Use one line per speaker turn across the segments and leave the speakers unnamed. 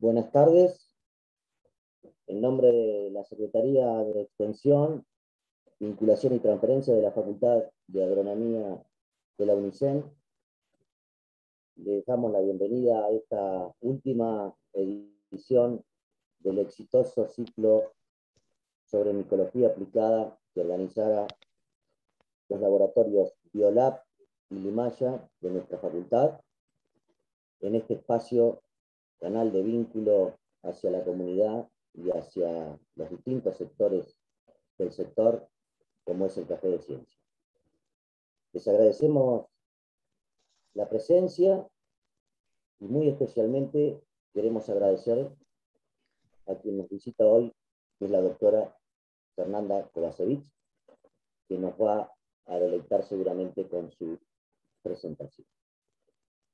Buenas tardes. En nombre de la Secretaría de Extensión, Vinculación y Transferencia de la Facultad de Agronomía de la UNICEN, les damos la bienvenida a esta última edición del exitoso ciclo sobre micología aplicada que organizara los laboratorios Biolab y Limaya de nuestra facultad, en este espacio, canal de vínculo hacia la comunidad y hacia los distintos sectores del sector, como es el Café de Ciencia. Les agradecemos la presencia y muy especialmente queremos agradecer a quien nos visita hoy, que es la doctora Fernanda Kovacevic, que nos va a deleitar seguramente con su presentación.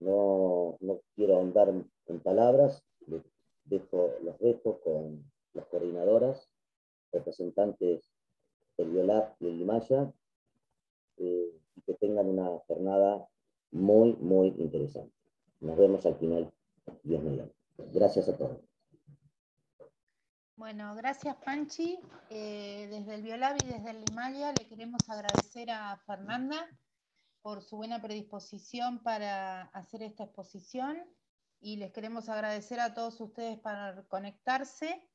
No quiero ahondar en palabras, los dejo con las coordinadoras, representantes del Biolab y el Limaya, y que tengan una jornada muy, muy interesante. Nos vemos al final, Dios mediante. Gracias a todos.
Bueno, gracias Panchi. Desde el Biolab y desde el Limaya le queremos agradecer a Fernanda por su buena predisposición para hacer esta exposición y les queremos agradecer a todos ustedes para conectarse.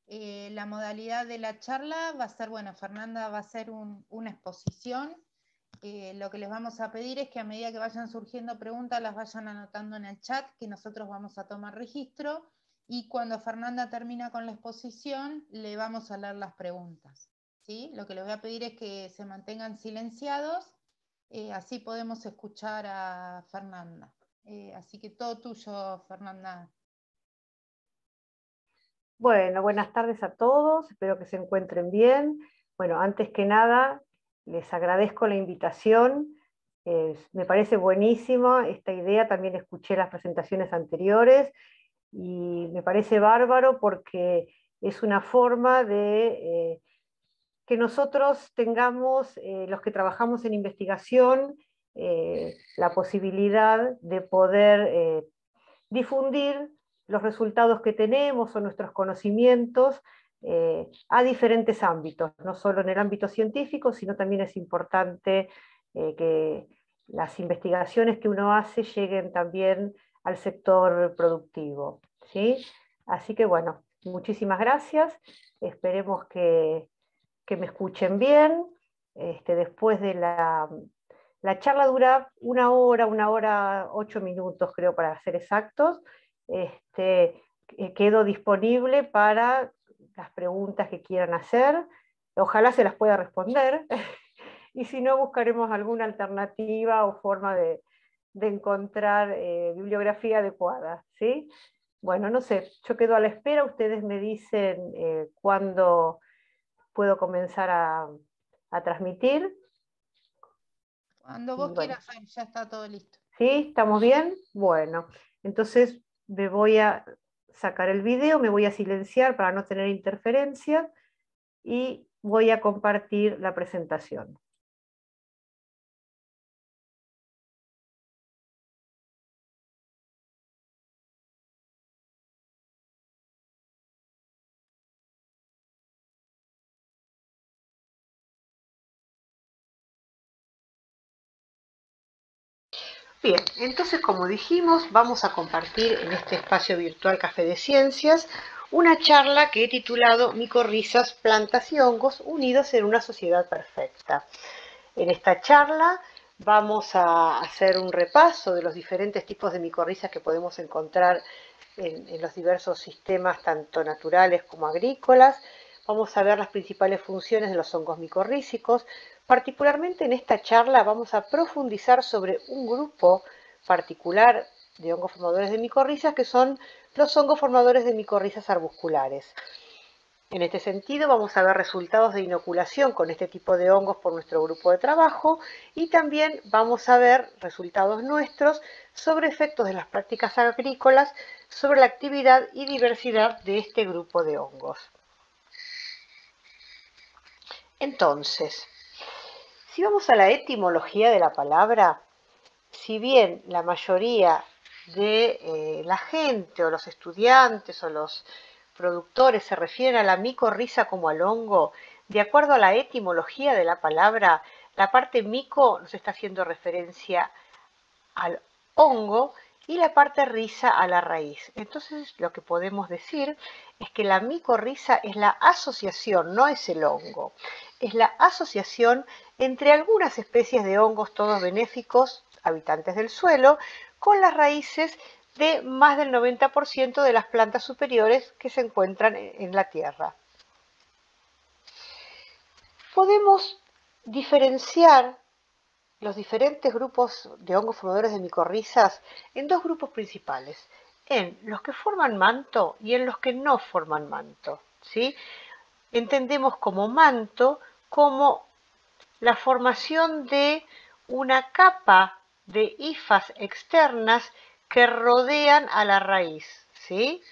La modalidad de la charla va a ser, bueno, Fernanda va a hacer una exposición. Lo que les vamos a pedir es que a medida que vayan surgiendo preguntas las vayan anotando en el chat, que nosotros vamos a tomar registro, y cuando Fernanda termina con la exposición le vamos a leer las preguntas, ¿sí? Lo que les voy a pedir es que se mantengan silenciados, así podemos escuchar a Fernanda. Así que todo tuyo, Fernanda.
Bueno, buenas tardes a todos, espero que se encuentren bien. Bueno, antes que nada, les agradezco la invitación. Me parece buenísima esta idea, también escuché las presentaciones anteriores y me parece bárbaro porque es una forma de que nosotros tengamos, los que trabajamos en investigación, la posibilidad de poder difundir los resultados que tenemos o nuestros conocimientos a diferentes ámbitos, no solo en el ámbito científico, sino también es importante que las investigaciones que uno hace lleguen también al sector productivo, ¿sí? Así que bueno, muchísimas gracias, esperemos que me escuchen bien. Después de la charla dura una hora, 8 minutos creo para ser exactos. Quedo disponible para las preguntas que quieran hacer, ojalá se las pueda responder, y si no buscaremos alguna alternativa o forma de encontrar bibliografía adecuada, ¿sí? Bueno, no sé, yo quedo a la espera, ustedes me dicen cuándo puedo comenzar a transmitir.
Cuando vos quieras, ya está todo listo.
¿Sí? ¿Estamos bien? Bueno, entonces me voy a sacar el video, me voy a silenciar para no tener interferencia y voy a compartir la presentación. Bien, entonces como dijimos, vamos a compartir en este espacio virtual Café de Ciencias una charla que he titulado Micorrizas, plantas y hongos unidos en una sociedad perfecta. En esta charla vamos a hacer un repaso de los diferentes tipos de micorrizas que podemos encontrar en los diversos sistemas, tanto naturales como agrícolas. Vamos a ver las principales funciones de los hongos micorrízicos. Particularmente en esta charla vamos a profundizar sobre un grupo particular de hongos formadores de micorrizas, que son los hongos formadores de micorrizas arbusculares. En este sentido vamos a ver resultados de inoculación con este tipo de hongos por nuestro grupo de trabajo y también vamos a ver resultados nuestros sobre efectos de las prácticas agrícolas sobre la actividad y diversidad de este grupo de hongos. Entonces, si vamos a la etimología de la palabra, si bien la mayoría de la gente o los estudiantes o los productores se refieren a la micorriza como al hongo, de acuerdo a la etimología de la palabra, la parte mico nos está haciendo referencia al hongo y la parte riza a la raíz. Entonces lo que podemos decir es que la micorriza es la asociación, no es el hongo, es la asociación entre algunas especies de hongos todos benéficos, habitantes del suelo, con las raíces de más del 90% de las plantas superiores que se encuentran en la tierra. Podemos diferenciar los diferentes grupos de hongos formadores de micorrizas en dos grupos principales, en los que forman manto y en los que no forman manto, ¿sí? Entendemos como manto como la formación de una capa de hifas externas que rodean a la raíz, ¿sí?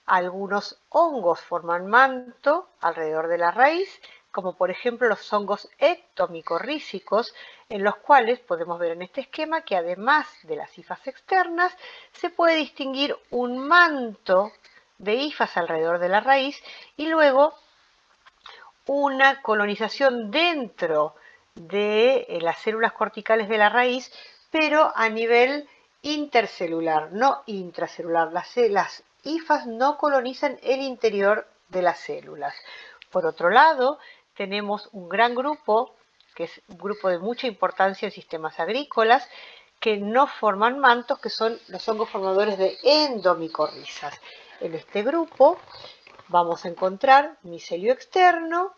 Algunos hongos forman manto alrededor de la raíz, como por ejemplo los hongos ectomicorrízicos, en los cuales podemos ver en este esquema que además de las hifas externas, se puede distinguir un manto de hifas alrededor de la raíz y luego una colonización dentro de las células corticales de la raíz, pero a nivel intercelular, no intracelular. Las hifas no colonizan el interior de las células. Por otro lado, tenemos un gran grupo, que es un grupo de mucha importancia en sistemas agrícolas, que no forman mantos, que son los hongos formadores de endomicorrizas. En este grupo vamos a encontrar micelio externo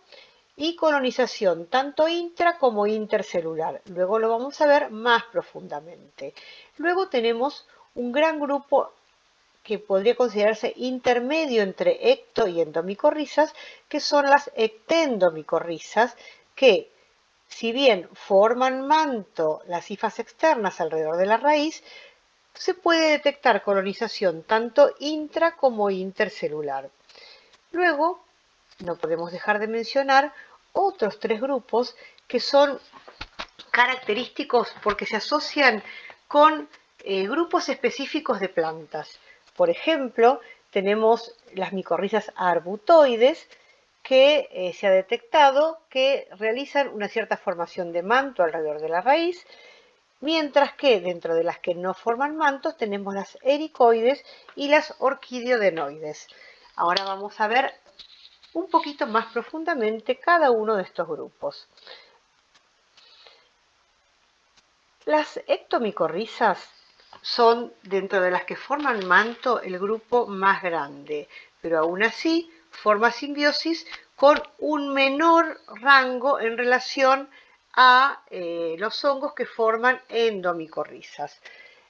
y colonización tanto intra como intercelular. Luego lo vamos a ver más profundamente. Luego tenemos un gran grupo que podría considerarse intermedio entre ecto y endomicorrizas, que son las ectendomicorrizas, que si bien forman manto las hifas externas alrededor de la raíz, se puede detectar colonización tanto intra como intercelular. Luego, no podemos dejar de mencionar otros tres grupos que son característicos porque se asocian con grupos específicos de plantas. Por ejemplo, tenemos las micorrizas arbutoides, que se ha detectado que realizan una cierta formación de manto alrededor de la raíz, mientras que dentro de las que no forman mantos tenemos las ericoides y las orquidiodenoides. Ahora vamos a ver un poquito más profundamente cada uno de estos grupos. Las ectomicorrizas son, dentro de las que forman manto, el grupo más grande, pero aún así forma simbiosis con un menor rango en relación a los hongos que forman endomicorrizas.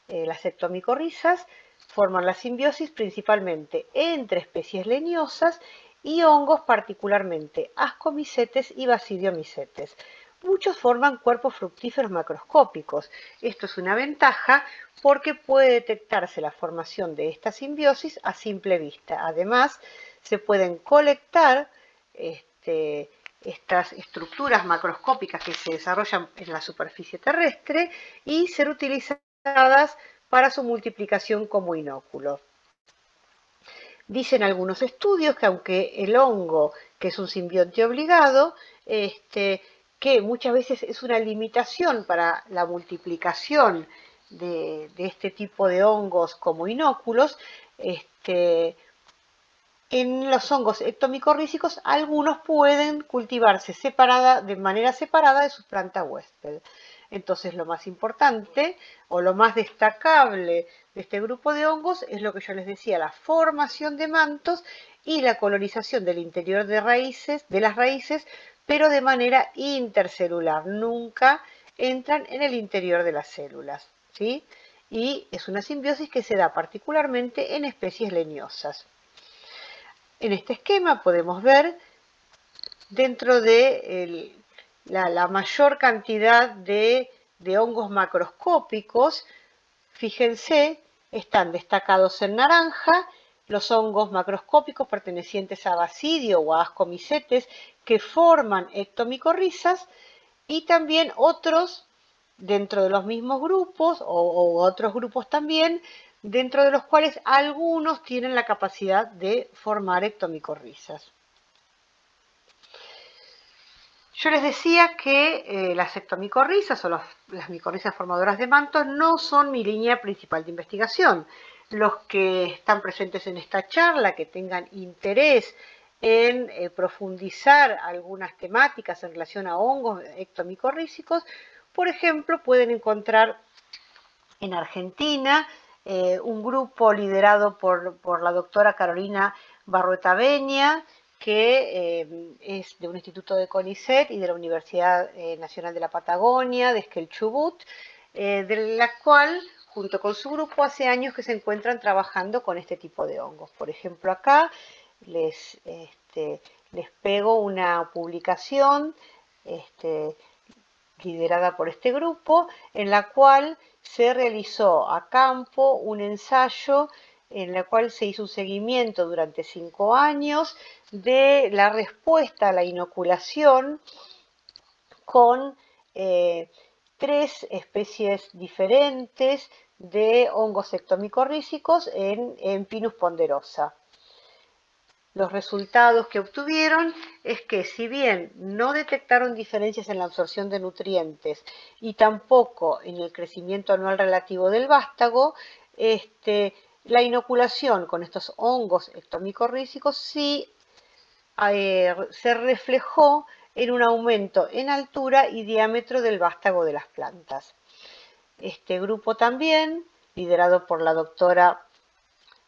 Las ectomicorrizas forman la simbiosis principalmente entre especies leñosas y hongos, particularmente ascomicetes y basidiomicetes. Muchos forman cuerpos fructíferos macroscópicos. Esto es una ventaja porque puede detectarse la formación de esta simbiosis a simple vista. Además, se pueden colectar estas estructuras macroscópicas que se desarrollan en la superficie terrestre y ser utilizadas para su multiplicación como inóculo. Dicen algunos estudios que aunque el hongo, que es un simbionte obligado, que muchas veces es una limitación para la multiplicación de este tipo de hongos como inóculos, en los hongos ectomicorrízicos algunos pueden cultivarse de manera separada de sus plantas huésped. Entonces lo más importante o lo más destacable de este grupo de hongos es lo que yo les decía, la formación de mantos y la colonización del interior de las raíces, pero de manera intercelular. Nunca entran en el interior de las células, ¿sí? Y es una simbiosis que se da particularmente en especies leñosas. En este esquema podemos ver dentro de la mayor cantidad de hongos macroscópicos, fíjense, están destacados en naranja los hongos macroscópicos pertenecientes a basidio o a ascomicetes que forman ectomicorrizas y también otros dentro de los mismos grupos o otros grupos también dentro de los cuales algunos tienen la capacidad de formar ectomicorrizas. Yo les decía que las ectomicorrizas o las micorrizas formadoras de mantos no son mi línea principal de investigación. Los que están presentes en esta charla, que tengan interés en profundizar algunas temáticas en relación a hongos ectomicorrízicos, por ejemplo, pueden encontrar en Argentina un grupo liderado por la doctora Carolina Barrueta Beña, que es de un instituto de CONICET y de la Universidad Nacional de la Patagonia, de Esquel Chubut, de la cual, junto con su grupo, hace años que se encuentran trabajando con este tipo de hongos. Por ejemplo, acá les pego una publicación liderada por este grupo, en la cual se realizó a campo un ensayo en el cual se hizo un seguimiento durante 5 años de la respuesta a la inoculación con 3 especies diferentes de hongos ectomicorrízicos en Pinus ponderosa. Los resultados que obtuvieron es que, si bien no detectaron diferencias en la absorción de nutrientes y tampoco en el crecimiento anual relativo del vástago, la inoculación con estos hongos ectomicorrízicos sí se reflejó en un aumento en altura y diámetro del vástago de las plantas. Este grupo también, liderado por la doctora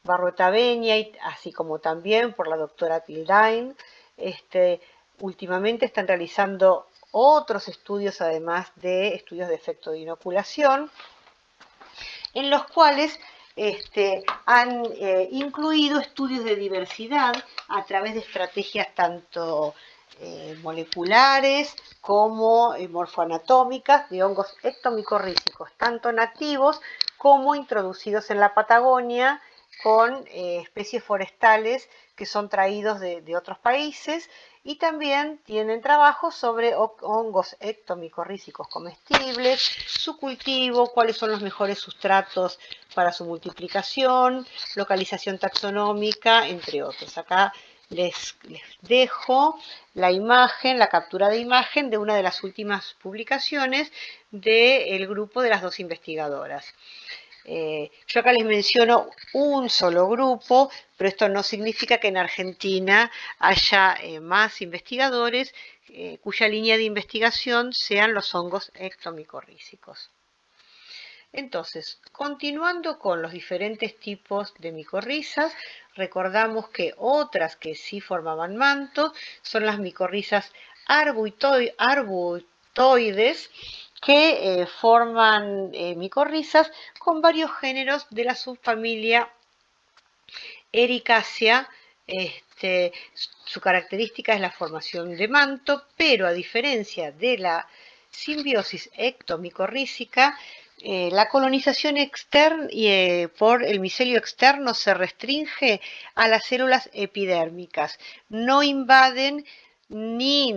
Barrueta Beña, así como también por la doctora Tildain, últimamente están realizando otros estudios, además de estudios de efecto de inoculación, en los cuales han incluido estudios de diversidad a través de estrategias tanto moleculares como morfoanatómicas de hongos ectomicorrízicos, tanto nativos como introducidos en la Patagonia con especies forestales que son traídos de otros países, y también tienen trabajos sobre hongos ectomicorrízicos comestibles, su cultivo, cuáles son los mejores sustratos para su multiplicación, localización taxonómica, entre otros. Acá les dejo la imagen, la captura de imagen de una de las últimas publicaciones del grupo de las 2 investigadoras. Yo acá les menciono un solo grupo, pero esto no significa que en Argentina haya más investigadores cuya línea de investigación sean los hongos ectomicorrízicos. Entonces, continuando con los diferentes tipos de micorrizas, recordamos que otras que sí formaban manto son las micorrizas arbutoides, que forman micorrizas con varios géneros de la subfamilia Ericacea. Su característica es la formación de manto, pero a diferencia de la simbiosis ectomicorrízica, la colonización externa por el micelio externo se restringe a las células epidérmicas. No invaden ni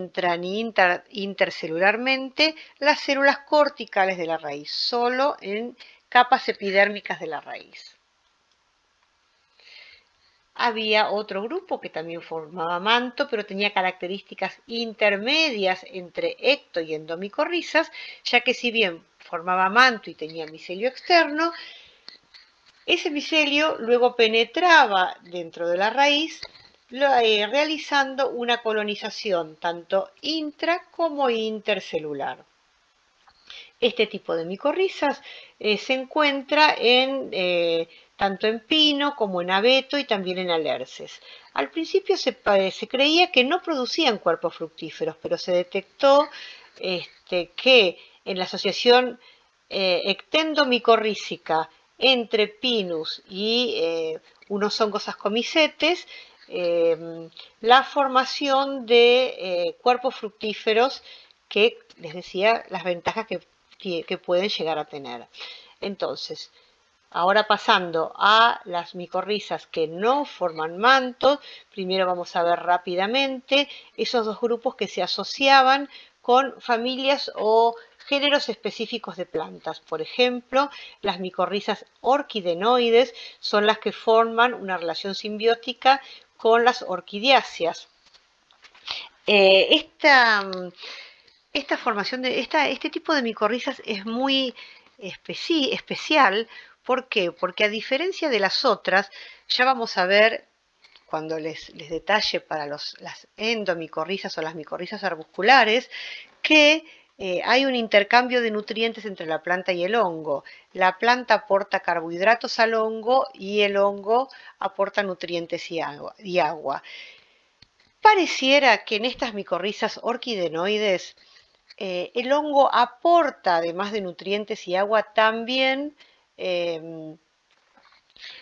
intercelularmente las células corticales de la raíz, solo en capas epidérmicas de la raíz. Había otro grupo que también formaba manto, pero tenía características intermedias entre ecto y endomicorrizas, ya que si bien formaba manto y tenía micelio externo, ese micelio luego penetraba dentro de la raíz, realizando una colonización tanto intra como intercelular. Este tipo de micorrizas se encuentra tanto en pino como en abeto y también en alerces. Al principio se creía que no producían cuerpos fructíferos, pero se detectó que en la asociación ectendomicorrízica entre Pinus y unos hongos ascomicetes, la formación de cuerpos fructíferos, que les decía las ventajas que pueden llegar a tener. Entonces, ahora pasando a las micorrizas que no forman manto, primero vamos a ver rápidamente esos 2 grupos que se asociaban con familias o géneros específicos de plantas. Por ejemplo, las micorrizas orquidenoides son las que forman una relación simbiótica con las orquidiáceas. Este tipo de micorrizas es muy especial. ¿Por qué? Porque a diferencia de las otras, ya vamos a ver cuando les detalle para las endomicorrizas o las micorrizas arbusculares, que hay un intercambio de nutrientes entre la planta y el hongo. La planta aporta carbohidratos al hongo y el hongo aporta nutrientes y agua. Pareciera que en estas micorrizas orquidenoides el hongo aporta, además de nutrientes y agua, también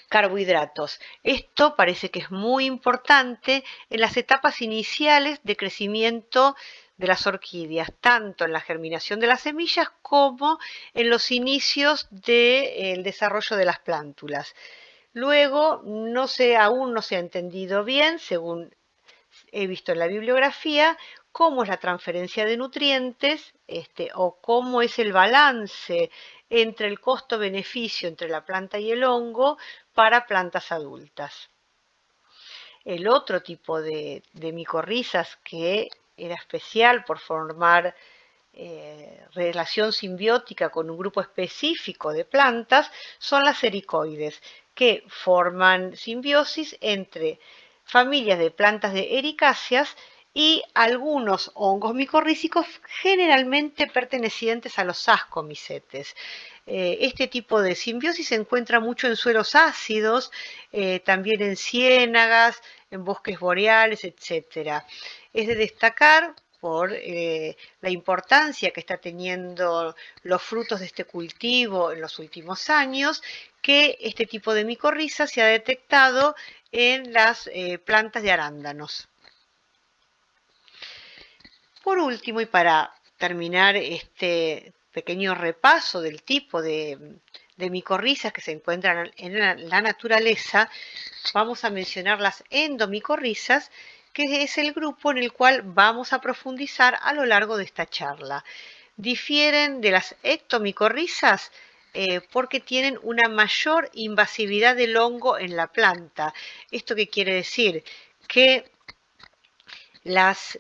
carbohidratos. Esto parece que es muy importante en las etapas iniciales de crecimiento de las orquídeas, tanto en la germinación de las semillas como en los inicios del desarrollo de las plántulas. Luego, aún no se ha entendido bien, según he visto en la bibliografía, cómo es la transferencia de nutrientes o cómo es el balance entre el costo-beneficio entre la planta y el hongo para plantas adultas. El otro tipo de micorrizas que era especial por formar relación simbiótica con un grupo específico de plantas son las ericoides, que forman simbiosis entre familias de plantas de ericáceas y algunos hongos micorrízicos generalmente pertenecientes a los ascomicetes. Este tipo de simbiosis se encuentra mucho en suelos ácidos, también en ciénagas, en bosques boreales, etc. Es de destacar por la importancia que está teniendo los frutos de este cultivo en los últimos años, que este tipo de micorriza se ha detectado en las plantas de arándanos. Por último, y para terminar este pequeño repaso del tipo de micorrizas que se encuentran en la naturaleza, vamos a mencionar las endomicorrizas, que es el grupo en el cual vamos a profundizar a lo largo de esta charla. Difieren de las ectomicorrizas porque tienen una mayor invasividad del hongo en la planta. ¿Esto qué quiere decir? Que las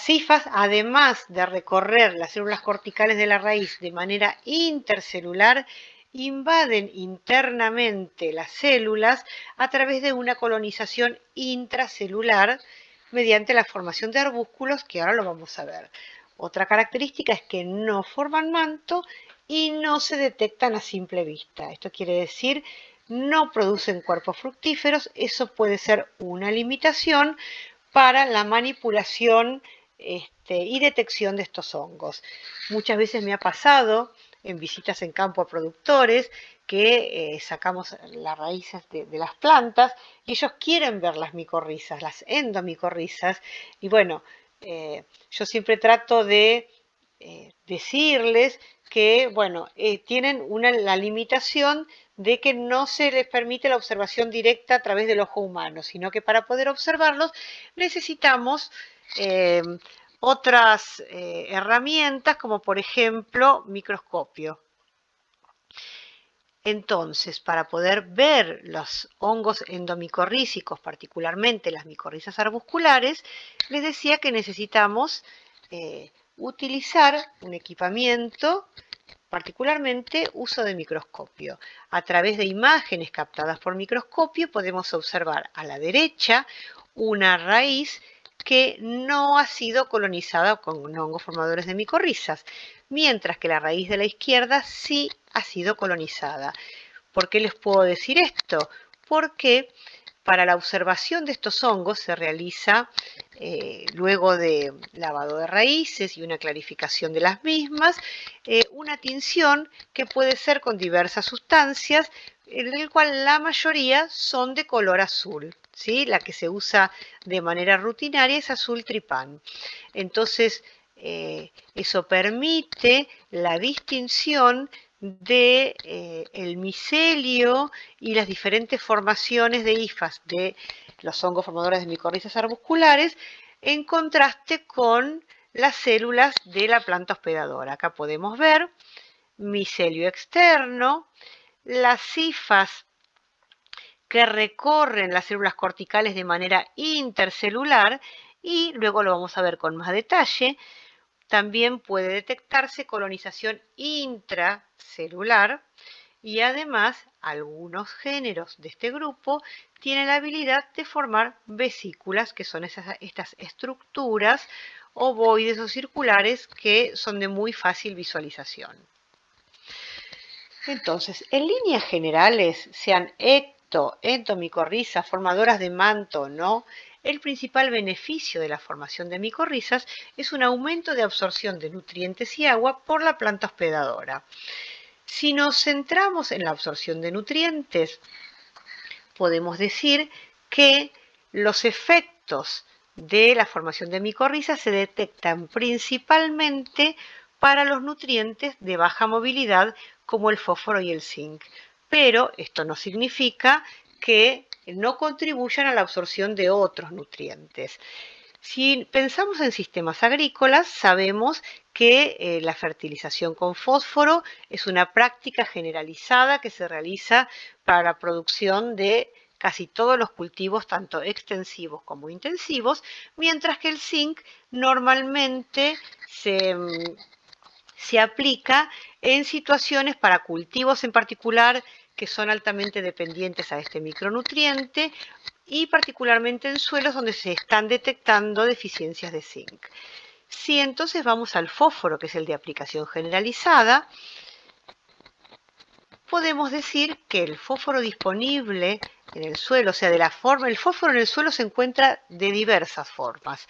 hifas, además de recorrer las células corticales de la raíz de manera intercelular, invaden internamente las células a través de una colonización intracelular mediante la formación de arbúsculos, que ahora lo vamos a ver. Otra característica es que no forman manto y no se detectan a simple vista. Esto quiere decir, no producen cuerpos fructíferos. Eso puede ser una limitación para la manipulación y detección de estos hongos. Muchas veces me ha pasado en visitas en campo a productores que sacamos las raíces de las plantas y ellos quieren ver las micorrizas, las endomicorrizas, y bueno, yo siempre trato de decirles que, bueno, tienen la limitación de que no se les permite la observación directa a través del ojo humano, sino que para poder observarlos necesitamos otras herramientas, como por ejemplo microscopio. Entonces, para poder ver los hongos endomicorrízicos, particularmente las micorrizas arbusculares, les decía que necesitamos utilizar un equipamiento, particularmente uso de microscopio. A través de imágenes captadas por microscopio podemos observar a la derecha una raíz que no ha sido colonizada con hongos formadores de micorrizas, mientras que la raíz de la izquierda sí ha sido colonizada. ¿Por qué les puedo decir esto? Porque para la observación de estos hongos se realiza, luego de lavado de raíces y una clarificación de las mismas, una tinción que puede ser con diversas sustancias, en el cual la mayoría son de color azul, ¿sí? La que se usa de manera rutinaria es azul tripán. Entonces, eso permite la distinción de el micelio y las diferentes formaciones de hifas de los hongos formadores de micorrizas arbusculares, en contraste con las células de la planta hospedadora. Acá podemos ver micelio externo, las cifas que recorren las células corticales de manera intercelular y luego lo vamos a ver con más detalle. También puede detectarse colonización intracelular y además algunos géneros de este grupo tienen la habilidad de formar vesículas, que son estas estructuras ovoides o circulares que son de muy fácil visualización. Entonces, en líneas generales, sean endomicorrizas, formadoras de manto o no, el principal beneficio de la formación de micorrizas es un aumento de absorción de nutrientes y agua por la planta hospedadora. Si nos centramos en la absorción de nutrientes, podemos decir que los efectos de la formación de micorrizas se detectan principalmente para los nutrientes de baja movilidad como el fósforo y el zinc. Pero esto no significa que no contribuyan a la absorción de otros nutrientes. Si pensamos en sistemas agrícolas, sabemos que la fertilización con fósforo es una práctica generalizada que se realiza para la producción de casi todos los cultivos, tanto extensivos como intensivos, mientras que el zinc normalmente se aplica en situaciones para cultivos en particular que son altamente dependientes a este micronutriente y particularmente en suelos donde se están detectando deficiencias de zinc. Si entonces vamos al fósforo, que es el de aplicación generalizada, podemos decir que el fósforo disponible en el suelo, o sea, el fósforo en el suelo se encuentra de diversas formas.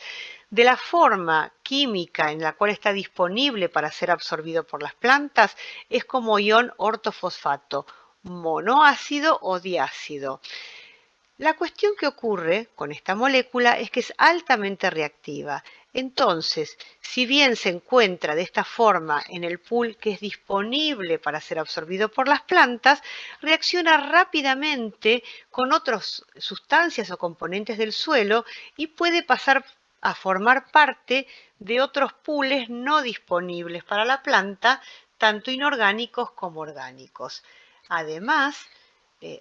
De la forma química en la cual está disponible para ser absorbido por las plantas es como ion ortofosfato, monoácido o diácido. La cuestión que ocurre con esta molécula es que es altamente reactiva. Entonces, si bien se encuentra de esta forma en el pool que es disponible para ser absorbido por las plantas, reacciona rápidamente con otras sustancias o componentes del suelo y puede pasar a formar parte de otros pools no disponibles para la planta, tanto inorgánicos como orgánicos. Además,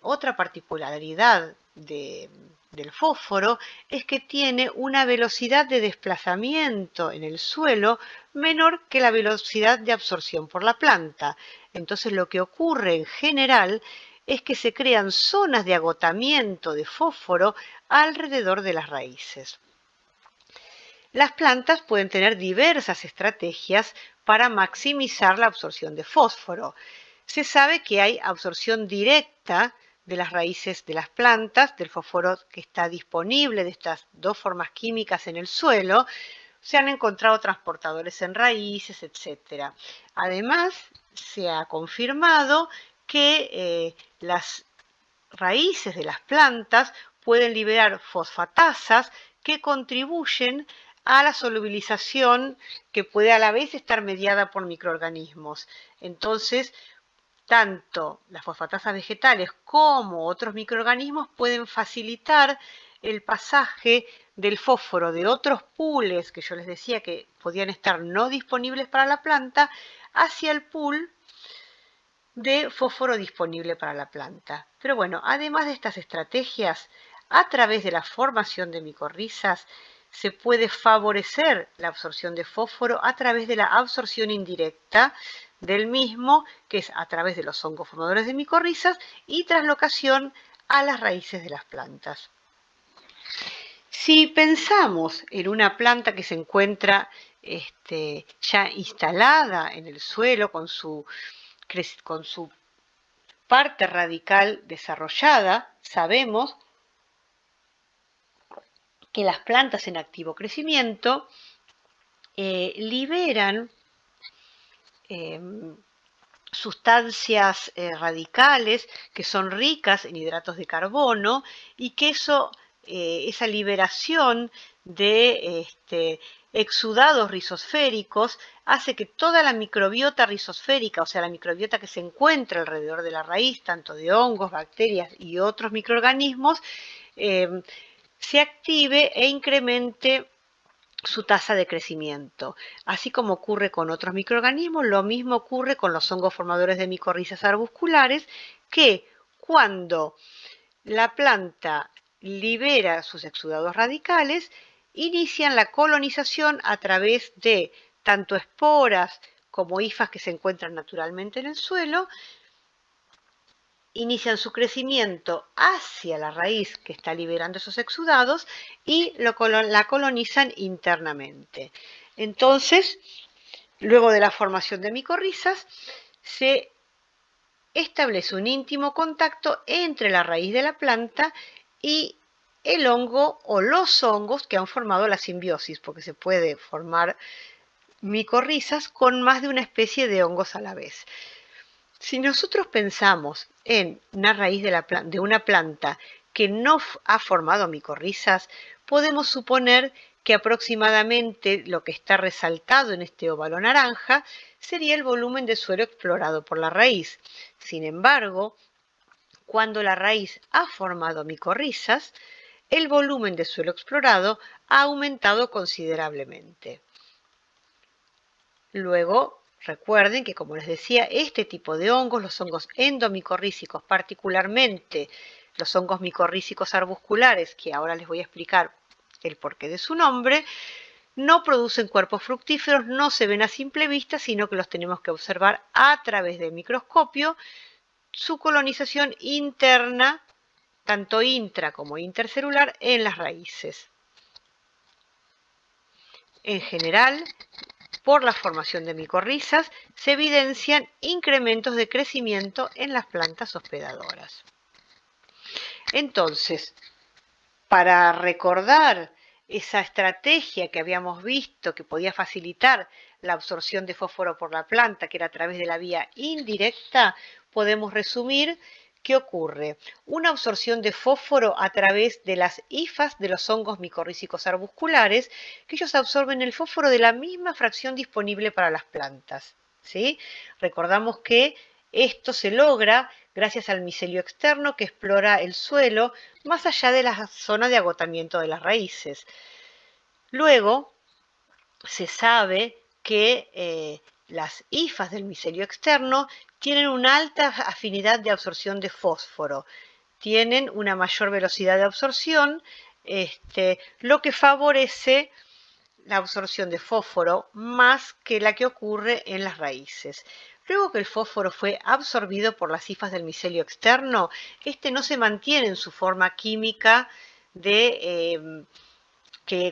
otra particularidad del fósforo es que tiene una velocidad de desplazamiento en el suelo menor que la velocidad de absorción por la planta. Entonces lo que ocurre en general es que se crean zonas de agotamiento de fósforo alrededor de las raíces. Las plantas pueden tener diversas estrategias para maximizar la absorción de fósforo. Se sabe que hay absorción directa de las raíces de las plantas, del fósforo que está disponible de estas dos formas químicas en el suelo. Se han encontrado transportadores en raíces, etc. Además, se ha confirmado que las raíces de las plantas pueden liberar fosfatasas que contribuyen a la solubilización que puede a la vez estar mediada por microorganismos. Entonces, tanto las fosfatasas vegetales como otros microorganismos pueden facilitar el pasaje del fósforo de otros pools que yo les decía que podían estar no disponibles para la planta hacia el pool de fósforo disponible para la planta. Pero bueno, además de estas estrategias, a través de la formación de micorrizas se puede favorecer la absorción de fósforo a través de la absorción indirecta del mismo, que es a través de los hongos formadores de micorrizas y translocación a las raíces de las plantas. Si pensamos en una planta que se encuentra ya instalada en el suelo con su parte radical desarrollada, sabemos que las plantas en activo crecimiento liberan sustancias radicales que son ricas en hidratos de carbono y que esa liberación de exudados rizosféricos hace que toda la microbiota rizosférica, o sea, la microbiota que se encuentra alrededor de la raíz, tanto de hongos, bacterias y otros microorganismos, se active e incremente su tasa de crecimiento. Así como ocurre con otros microorganismos, lo mismo ocurre con los hongos formadores de micorrizas arbusculares, que cuando la planta libera sus exudados radicales, inician la colonización a través de tanto esporas como hifas que se encuentran naturalmente en el suelo, inician su crecimiento hacia la raíz que está liberando esos exudados y la colonizan internamente. Entonces, luego de la formación de micorrizas, se establece un íntimo contacto entre la raíz de la planta y el hongo o los hongos que han formado la simbiosis, porque se puede formar micorrizas con más de una especie de hongos a la vez. Si nosotros pensamos en una raíz de una planta que no ha formado micorrizas, podemos suponer que aproximadamente lo que está resaltado en este óvalo naranja sería el volumen de suelo explorado por la raíz. Sin embargo, cuando la raíz ha formado micorrizas, el volumen de suelo explorado ha aumentado considerablemente. Luego, recuerden que, como les decía, este tipo de hongos, los hongos endomicorrícicos, particularmente los hongos micorrícicos arbusculares, que ahora les voy a explicar el porqué de su nombre, no producen cuerpos fructíferos, no se ven a simple vista, sino que los tenemos que observar a través del microscopio, su colonización interna, tanto intra como intercelular, en las raíces. En general, por la formación de micorrizas, se evidencian incrementos de crecimiento en las plantas hospedadoras. Entonces, para recordar esa estrategia que habíamos visto que podía facilitar la absorción de fósforo por la planta, que era a través de la vía indirecta, podemos resumir ¿qué ocurre? Una absorción de fósforo a través de las hifas de los hongos micorrícicos arbusculares, que ellos absorben el fósforo de la misma fracción disponible para las plantas, ¿sí? Recordamos que esto se logra gracias al micelio externo que explora el suelo más allá de la zona de agotamiento de las raíces. Luego, se sabe que las hifas del micelio externo tienen una alta afinidad de absorción de fósforo, tienen una mayor velocidad de absorción, lo que favorece la absorción de fósforo más que la que ocurre en las raíces. Luego que el fósforo fue absorbido por las hifas del micelio externo, no se mantiene en su forma química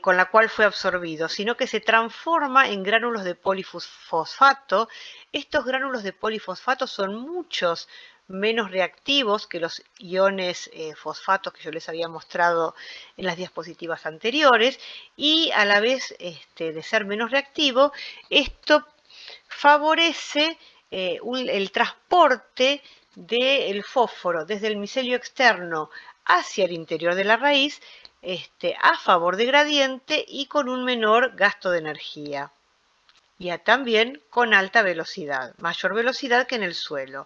con la cual fue absorbido, sino que se transforma en gránulos de polifosfato. Estos gránulos de polifosfato son muchos menos reactivos que los iones fosfatos que yo les había mostrado en las diapositivas anteriores, y a la vez de ser menos reactivo, esto favorece el transporte del fósforo desde el micelio externo hacia el interior de la raíz, a favor de gradiente y con un menor gasto de energía. Y también con alta velocidad, mayor velocidad que en el suelo.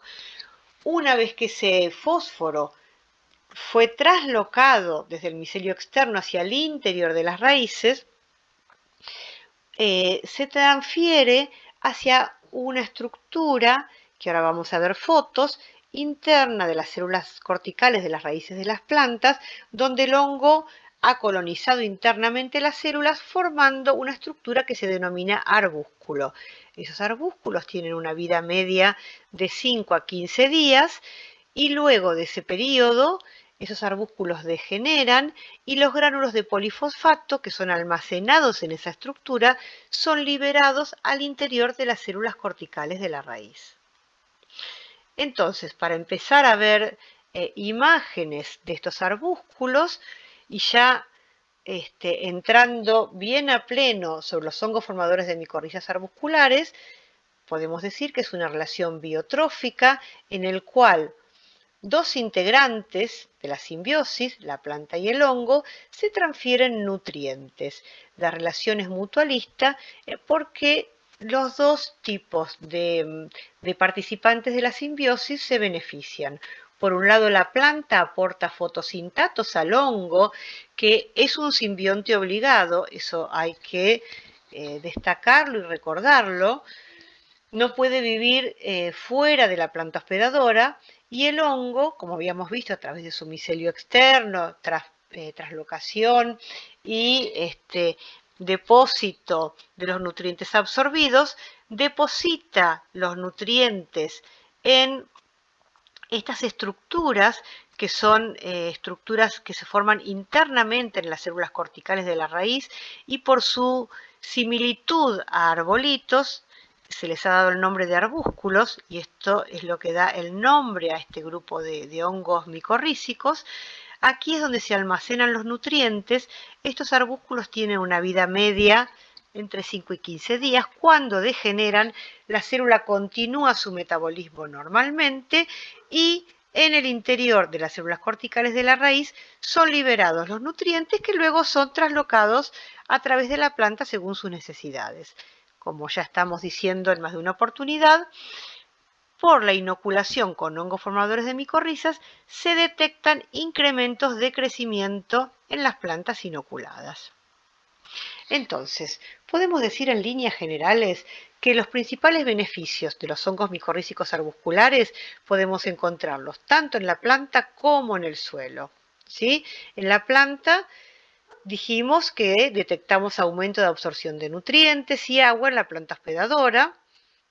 Una vez que ese fósforo fue traslocado desde el micelio externo hacia el interior de las raíces, se transfiere hacia una estructura, que ahora vamos a ver fotos, interna de las células corticales de las raíces de las plantas, donde el hongo ha colonizado internamente las células formando una estructura que se denomina arbúsculo. Esos arbúsculos tienen una vida media de 5 a 15 días y luego de ese periodo esos arbúsculos degeneran y los gránulos de polifosfato que son almacenados en esa estructura son liberados al interior de las células corticales de la raíz. Entonces, para empezar a ver imágenes de estos arbúsculos y ya entrando bien a pleno sobre los hongos formadores de micorrizas arbusculares, podemos decir que es una relación biotrófica en el cual dos integrantes de la simbiosis, la planta y el hongo, se transfieren nutrientes. La relación es mutualista porque los dos tipos de participantes de la simbiosis se benefician. Por un lado, la planta aporta fotosintatos al hongo, que es un simbionte obligado, eso hay que destacarlo y recordarlo. No puede vivir fuera de la planta hospedadora, y el hongo, como habíamos visto a través de su micelio externo, traslocación y depósito de los nutrientes absorbidos, deposita los nutrientes en estas estructuras que son estructuras que se forman internamente en las células corticales de la raíz, y por su similitud a arbolitos se les ha dado el nombre de arbúsculos, y esto es lo que da el nombre a este grupo de hongos micorrízicos. Aquí es donde se almacenan los nutrientes. Estos arbúsculos tienen una vida media entre 5 y 15 días. Cuando degeneran, la célula continúa su metabolismo normalmente, y en el interior de las células corticales de la raíz son liberados los nutrientes, que luego son traslocados a través de la planta según sus necesidades. Como ya estamos diciendo en más de una oportunidad, por la inoculación con hongos formadores de micorrizas se detectan incrementos de crecimiento en las plantas inoculadas. Entonces, podemos decir en líneas generales que los principales beneficios de los hongos micorrízicos arbusculares podemos encontrarlos tanto en la planta como en el suelo, ¿sí? En la planta dijimos que detectamos aumento de absorción de nutrientes y agua en la planta hospedadora.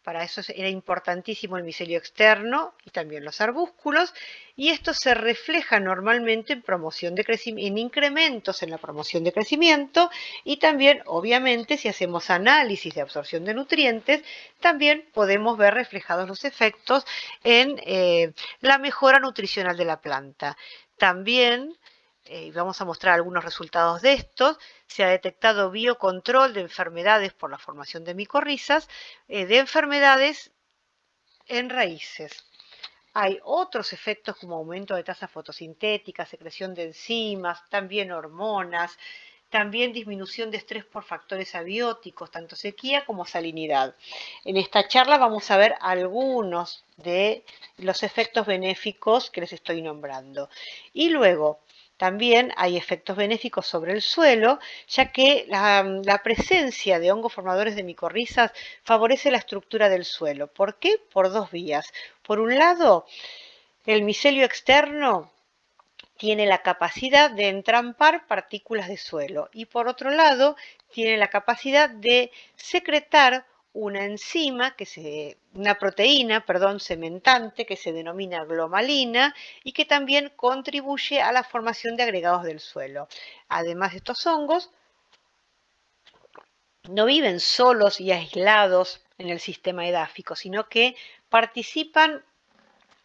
Para eso era importantísimo el micelio externo y también los arbúsculos, y esto se refleja normalmente en promoción de en incrementos en la promoción de crecimiento, y también, obviamente, si hacemos análisis de absorción de nutrientes, también podemos ver reflejados los efectos en la mejora nutricional de la planta. También, vamos a mostrar algunos resultados de estos, se ha detectado biocontrol de enfermedades por la formación de micorrizas, de enfermedades en raíces. Hay otros efectos como aumento de tasa fotosintética, secreción de enzimas, también hormonas, también disminución de estrés por factores abióticos, tanto sequía como salinidad. En esta charla vamos a ver algunos de los efectos benéficos que les estoy nombrando. Y luego, también hay efectos benéficos sobre el suelo, ya que la presencia de hongos formadores de micorrizas favorece la estructura del suelo. ¿Por qué? Por dos vías. Por un lado, el micelio externo tiene la capacidad de entrampar partículas de suelo, y por otro lado tiene la capacidad de secretar una enzima, una proteína, cementante, que se denomina glomalina, y que también contribuye a la formación de agregados del suelo. Además, estos hongos no viven solos y aislados en el sistema edáfico, sino que participan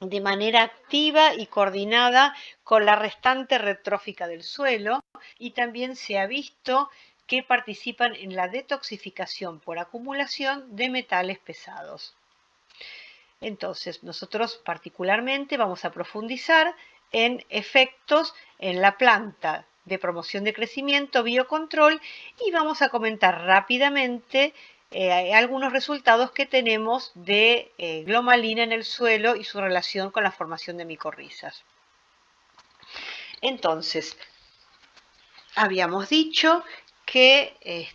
de manera activa y coordinada con la restante red trófica del suelo, y también se ha visto que participan en la detoxificación por acumulación de metales pesados. Entonces, nosotros particularmente vamos a profundizar en efectos en la planta de promoción de crecimiento, biocontrol, y vamos a comentar rápidamente algunos resultados que tenemos de glomalina en el suelo y su relación con la formación de micorrizas. Entonces, habíamos dicho que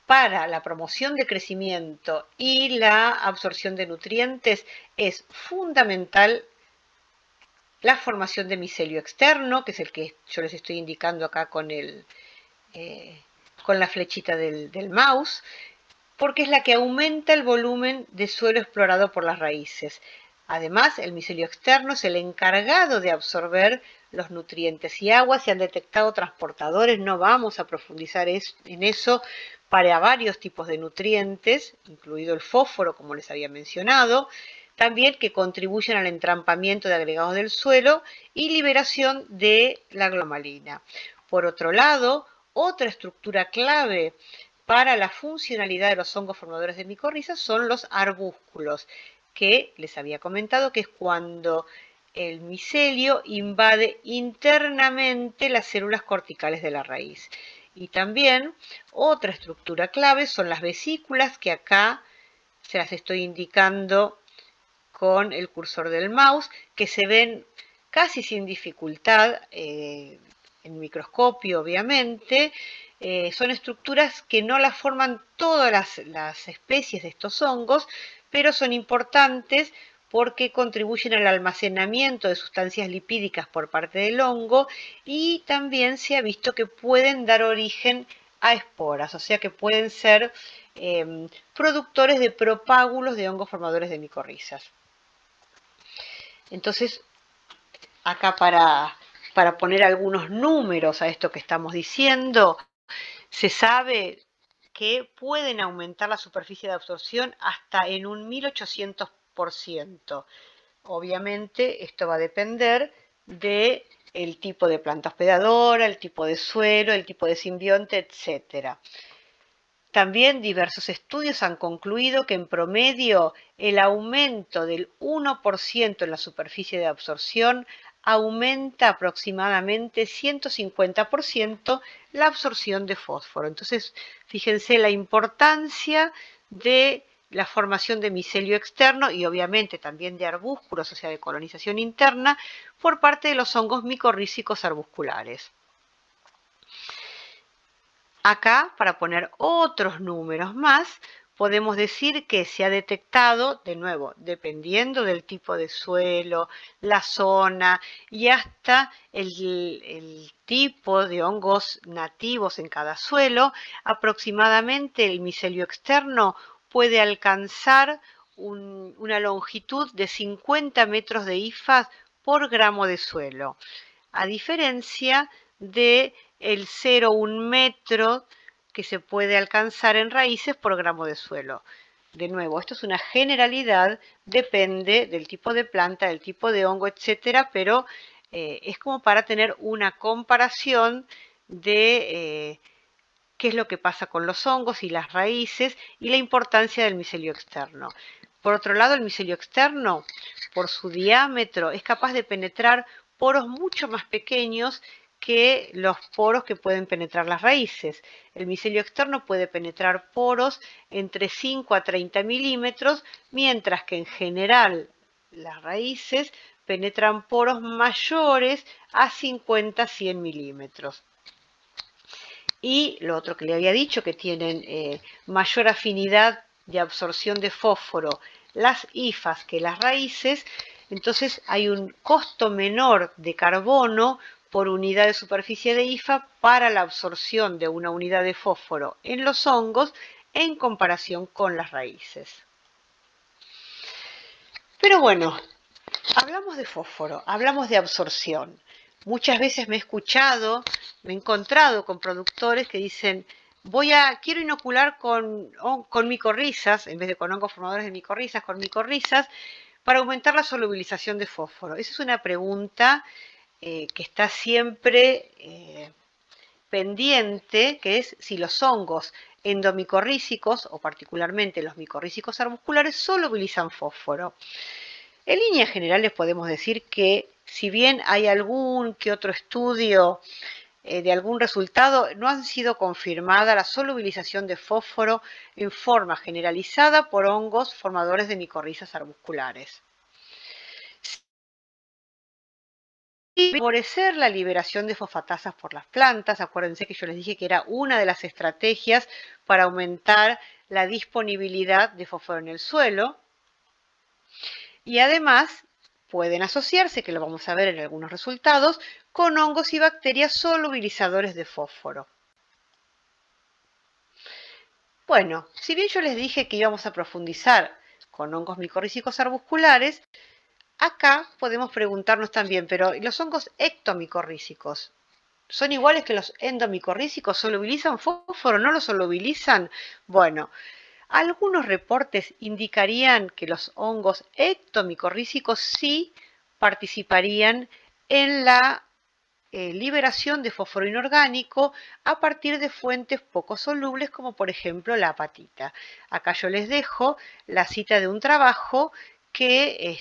para la promoción de crecimiento y la absorción de nutrientes es fundamental la formación de micelio externo, que es el que yo les estoy indicando acá con la flechita del mouse, porque es la que aumenta el volumen de suelo explorado por las raíces. Además, el micelio externo es el encargado de absorber los nutrientes y agua. Se han detectado transportadores, no vamos a profundizar en eso, para varios tipos de nutrientes, incluido el fósforo, como les había mencionado, también que contribuyen al entrampamiento de agregados del suelo y liberación de la glomalina. Por otro lado, otra estructura clave para la funcionalidad de los hongos formadores de micorrizas son los arbúsculos, que les había comentado que es cuando el micelio invade internamente las células corticales de la raíz. Y también otra estructura clave son las vesículas, que acá se las estoy indicando con el cursor del mouse, que se ven casi sin dificultad en microscopio, obviamente. Son estructuras que no las forman todas las especies de estos hongos, pero son importantes porque contribuyen al almacenamiento de sustancias lipídicas por parte del hongo y también se ha visto que pueden dar origen a esporas, o sea que pueden ser productores de propágulos de hongos formadores de micorrizas. Entonces, acá para poner algunos números a esto que estamos diciendo, se sabe que pueden aumentar la superficie de absorción hasta en un 1800%. Obviamente esto va a depender del tipo de planta hospedadora, el tipo de suelo, el tipo de simbionte, etc. También diversos estudios han concluido que en promedio el aumento del 1% en la superficie de absorción aumenta aproximadamente 150% la absorción de fósforo. Entonces, fíjense la importancia de la formación de micelio externo y obviamente también de arbúsculos, o sea, de colonización interna, por parte de los hongos micorrízicos arbusculares. Acá, para poner otros números más, podemos decir que se ha detectado, de nuevo, dependiendo del tipo de suelo, la zona y hasta el tipo de hongos nativos en cada suelo, aproximadamente el micelio externo puede alcanzar una longitud de 50 metros de hifas por gramo de suelo, a diferencia de el 0,1 metro que se puede alcanzar en raíces por gramo de suelo. De nuevo, esto es una generalidad, depende del tipo de planta, del tipo de hongo, etcétera, pero es como para tener una comparación de qué es lo que pasa con los hongos y las raíces y la importancia del micelio externo. Por otro lado, el micelio externo, por su diámetro, es capaz de penetrar poros mucho más pequeños que los poros que pueden penetrar las raíces. El micelio externo puede penetrar poros entre 5 a 30 milímetros, mientras que en general las raíces penetran poros mayores a 50 a 100 milímetros. Y lo otro que le había dicho, que tienen mayor afinidad de absorción de fósforo las hifas que las raíces, entonces hay un costo menor de carbono por unidad de superficie de hifa para la absorción de una unidad de fósforo en los hongos en comparación con las raíces. Pero bueno, hablamos de fósforo, hablamos de absorción. Muchas veces me he encontrado con productores que dicen, quiero inocular con micorrizas, en vez de con hongos formadores de micorrizas, con micorrizas, para aumentar la solubilización de fósforo. Esa es una pregunta que está siempre pendiente, que es si los hongos endomicorrízicos, o particularmente los micorrízicos arbusculares, solubilizan fósforo. En líneas generales podemos decir que si bien hay algún que otro estudio de algún resultado, no han sido confirmada la solubilización de fósforo en forma generalizada por hongos formadores de micorrizas arbusculares. Y favorecer la liberación de fosfatasas por las plantas, acuérdense que yo les dije que era una de las estrategias para aumentar la disponibilidad de fósforo en el suelo. Y además pueden asociarse, que lo vamos a ver en algunos resultados, con hongos y bacterias solubilizadores de fósforo. Bueno, si bien yo les dije que íbamos a profundizar con hongos micorrízicos arbusculares, acá podemos preguntarnos también, pero ¿los hongos ectomicorrízicos son iguales que los endomicorrízicos? ¿Solubilizan fósforo? ¿No lo solubilizan? Bueno, algunos reportes indicarían que los hongos ectomicorrízicos sí participarían en la liberación de fósforo inorgánico a partir de fuentes poco solubles como por ejemplo la apatita. Acá yo les dejo la cita de un trabajo que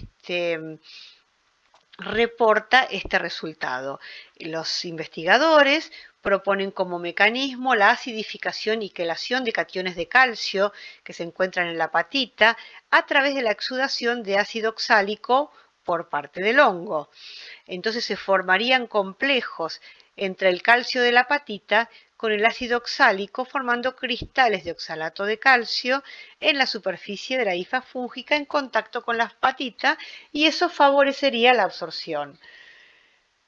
reporta este resultado. Los investigadores proponen como mecanismo la acidificación y quelación de cationes de calcio que se encuentran en la apatita a través de la exudación de ácido oxálico por parte del hongo. Entonces se formarían complejos entre el calcio de la apatita con el ácido oxálico, formando cristales de oxalato de calcio en la superficie de la hifa fúngica en contacto con la apatita, y eso favorecería la absorción.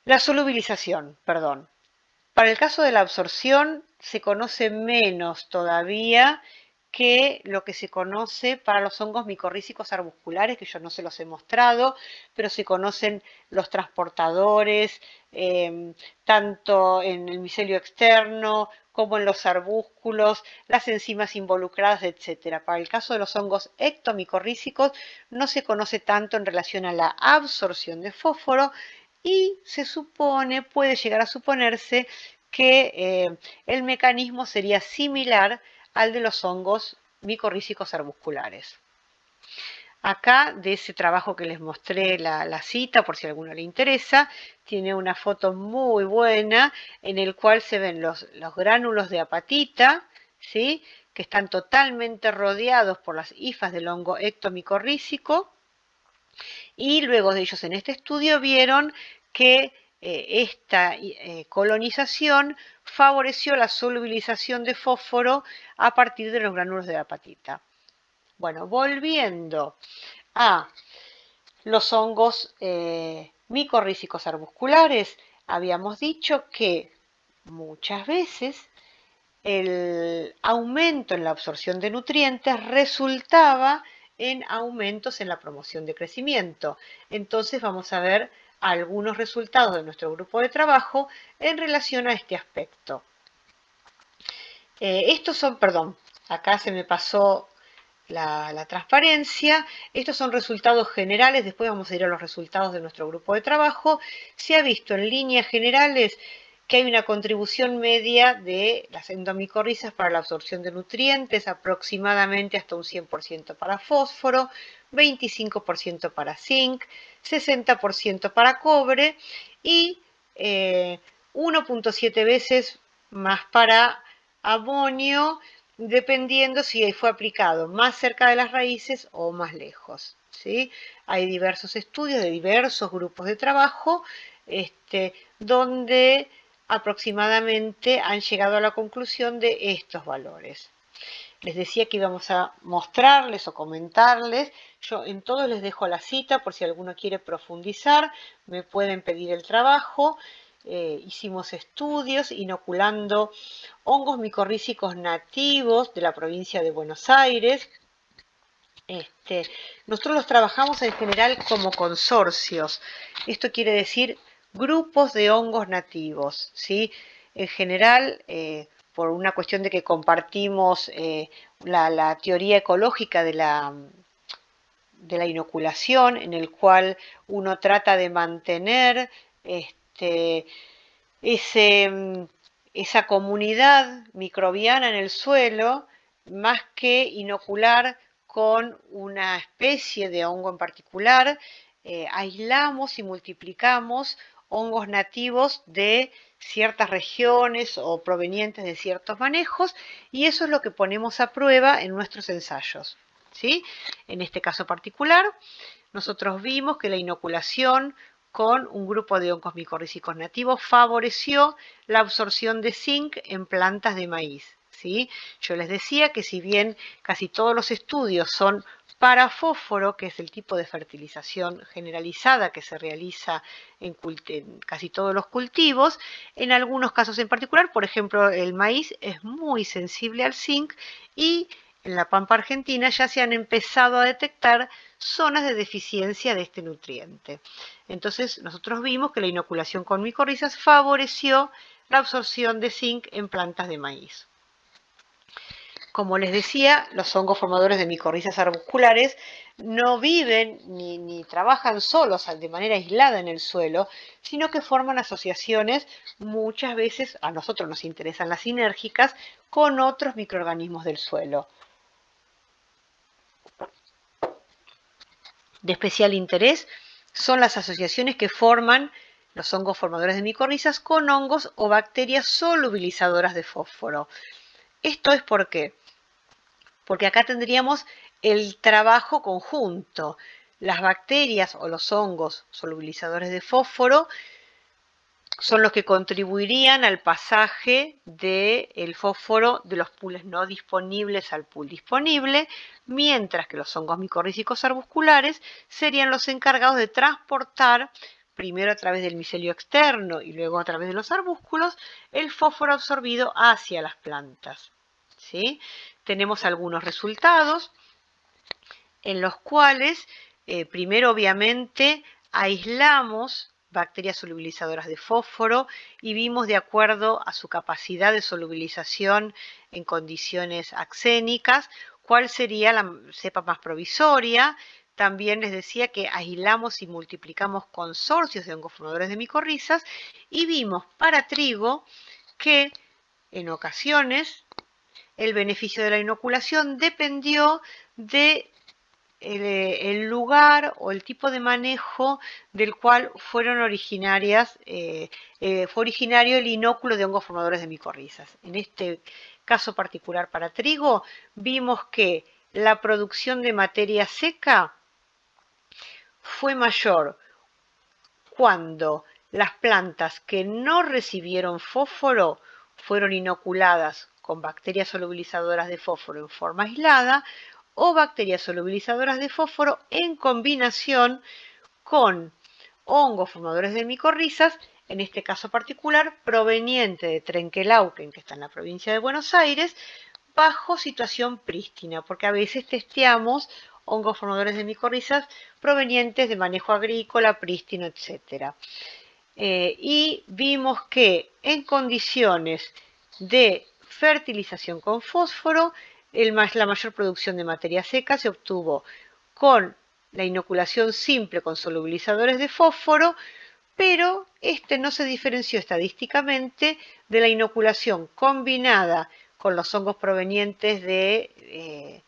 La solubilización, perdón. Para el caso de la absorción se conoce menos todavía que lo que se conoce para los hongos micorrízicos arbusculares, que yo no se los he mostrado, pero se conocen los transportadores, tanto en el micelio externo como en los arbúsculos, las enzimas involucradas, etc. Para el caso de los hongos ectomicorrízicos no se conoce tanto en relación a la absorción de fósforo, y se supone, puede llegar a suponerse, que el mecanismo sería similar al de los hongos micorrízicos arbusculares. Acá, de ese trabajo que les mostré la cita, por si a alguno le interesa, tiene una foto muy buena en el cual se ven los gránulos de apatita, ¿sí?, que están totalmente rodeados por las hifas del hongo ectomicorrícico, y luego de ellos en este estudio vieron que esta colonización favoreció la solubilización de fósforo a partir de los gránulos de apatita. Bueno, volviendo a los hongos micorrízicos arbusculares, habíamos dicho que muchas veces el aumento en la absorción de nutrientes resultaba en aumentos en la promoción de crecimiento. Entonces vamos a ver algunos resultados de nuestro grupo de trabajo en relación a este aspecto. Estos son, perdón, acá se me pasó la transparencia. Estos son resultados generales, después vamos a ir a los resultados de nuestro grupo de trabajo. Se ha visto en líneas generales que hay una contribución media de las endomicorrizas para la absorción de nutrientes, aproximadamente hasta un 100% para fósforo, 25% para zinc, 60% para cobre y 1.7 veces más para amonio, dependiendo si fue aplicado más cerca de las raíces o más lejos, ¿sí? Hay diversos estudios de diversos grupos de trabajo donde aproximadamente han llegado a la conclusión de estos valores. Les decía que íbamos a mostrarles o comentarles. Yo en todos les dejo la cita por si alguno quiere profundizar, me pueden pedir el trabajo. Hicimos estudios inoculando hongos micorrízicos nativos de la provincia de Buenos Aires. Nosotros los trabajamos en general como consorcios. Esto quiere decir grupos de hongos nativos, ¿sí? En general, por una cuestión de que compartimos la teoría ecológica de la inoculación, en el cual uno trata de mantener esa comunidad microbiana en el suelo, más que inocular con una especie de hongo en particular. Aislamos y multiplicamos hongos nativos de ciertas regiones o provenientes de ciertos manejos, y eso es lo que ponemos a prueba en nuestros ensayos, ¿sí? En este caso particular, nosotros vimos que la inoculación con un grupo de hongos micorrízicos nativos favoreció la absorción de zinc en plantas de maíz, ¿sí? Yo les decía que si bien casi todos los estudios son para fósforo, que es el tipo de fertilización generalizada que se realiza en casi todos los cultivos, en algunos casos en particular, por ejemplo, el maíz es muy sensible al zinc, y en la Pampa Argentina ya se han empezado a detectar zonas de deficiencia de este nutriente. Entonces, nosotros vimos que la inoculación con micorrizas favoreció la absorción de zinc en plantas de maíz. Como les decía, los hongos formadores de micorrizas arbusculares no viven ni trabajan solos de manera aislada en el suelo, sino que forman asociaciones, muchas veces a nosotros nos interesan las sinérgicas, con otros microorganismos del suelo. De especial interés son las asociaciones que forman los hongos formadores de micorrizas con hongos o bacterias solubilizadoras de fósforo. ¿Esto es por qué? Porque acá tendríamos el trabajo conjunto. Las bacterias o los hongos solubilizadores de fósforo son los que contribuirían al pasaje del fósforo de los pools no disponibles al pool disponible, mientras que los hongos micorrízicos arbusculares serían los encargados de transportar, primero a través del micelio externo y luego a través de los arbúsculos, el fósforo absorbido hacia las plantas. ¿Sí? Tenemos algunos resultados en los cuales, primero obviamente, aislamos bacterias solubilizadoras de fósforo y vimos de acuerdo a su capacidad de solubilización en condiciones axénicas cuál sería la cepa más provisoria. También les decía que aislamos y multiplicamos consorcios de hongos formadores de micorrizas y vimos para trigo que en ocasiones el beneficio de la inoculación dependió de el lugar o el tipo de manejo del cual fueron originarias, fue originario el inóculo de hongos formadores de micorrizas. En este caso particular para trigo, vimos que la producción de materia seca fue mayor cuando las plantas que no recibieron fósforo fueron inoculadas con bacterias solubilizadoras de fósforo en forma aislada o bacterias solubilizadoras de fósforo en combinación con hongos formadores de micorrizas, en este caso particular proveniente de Trenquelauquen, que está en la provincia de Buenos Aires, bajo situación prístina, porque a veces testeamos hongos formadores de micorrizas provenientes de manejo agrícola, prístino, etc. Y vimos que en condiciones de fertilización con fósforo, la mayor producción de materia seca se obtuvo con la inoculación simple con solubilizadores de fósforo, pero no se diferenció estadísticamente de la inoculación combinada con los hongos provenientes de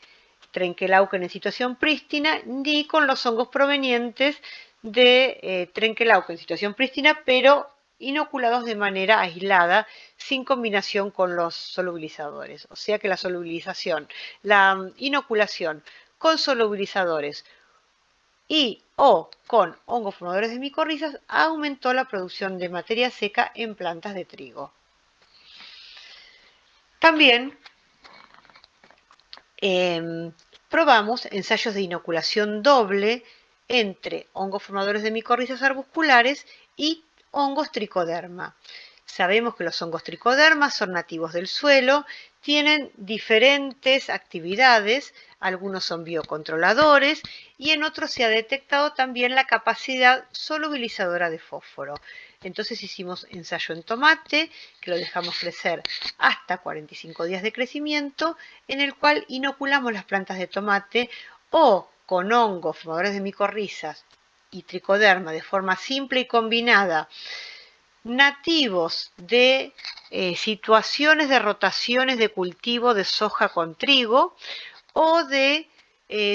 Trenquelauquen en situación prístina, ni con los hongos provenientes de Trenquelauquen en situación prístina, pero inoculados de manera aislada, sin combinación con los solubilizadores. O sea que la inoculación con solubilizadores o con hongos formadores de micorrizas aumentó la producción de materia seca en plantas de trigo. También probamos ensayos de inoculación doble entre hongos formadores de micorrizas arbusculares y hongos tricoderma. Sabemos que los hongos tricoderma son nativos del suelo, tienen diferentes actividades, algunos son biocontroladores y en otros se ha detectado también la capacidad solubilizadora de fósforo. Entonces hicimos ensayo en tomate, que lo dejamos crecer hasta 45 días de crecimiento, en el cual inoculamos las plantas de tomate o con hongos formadores de micorrizas y tricoderma de forma simple y combinada, nativos de situaciones de rotaciones de cultivo de soja con trigo o de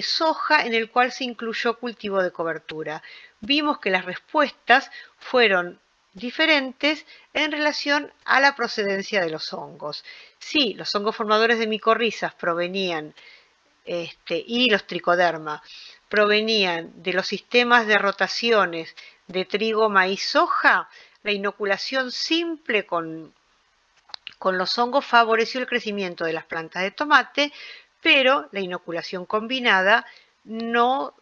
soja en el cual se incluyó cultivo de cobertura. Vimos que las respuestas fueron diferentes en relación a la procedencia de los hongos. Sí, los hongos formadores de micorrizas provenían, y los tricoderma, provenían de los sistemas de rotaciones de trigo, maíz, soja. La inoculación simple con los hongos favoreció el crecimiento de las plantas de tomate, pero la inoculación combinada no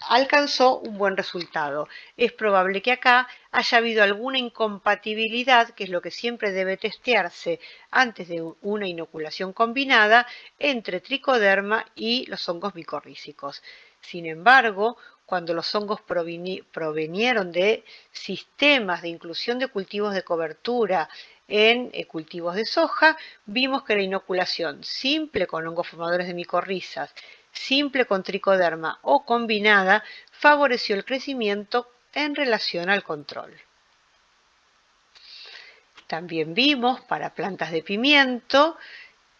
alcanzó un buen resultado. Es probable que acá haya habido alguna incompatibilidad, que es lo que siempre debe testearse antes de una inoculación combinada entre tricoderma y los hongos micorrízicos. Sin embargo, cuando los hongos provenieron de sistemas de inclusión de cultivos de cobertura en cultivos de soja, vimos que la inoculación simple con hongos formadores de micorrizas, simple con tricoderma o combinada, favoreció el crecimiento en relación al control. También vimos para plantas de pimiento,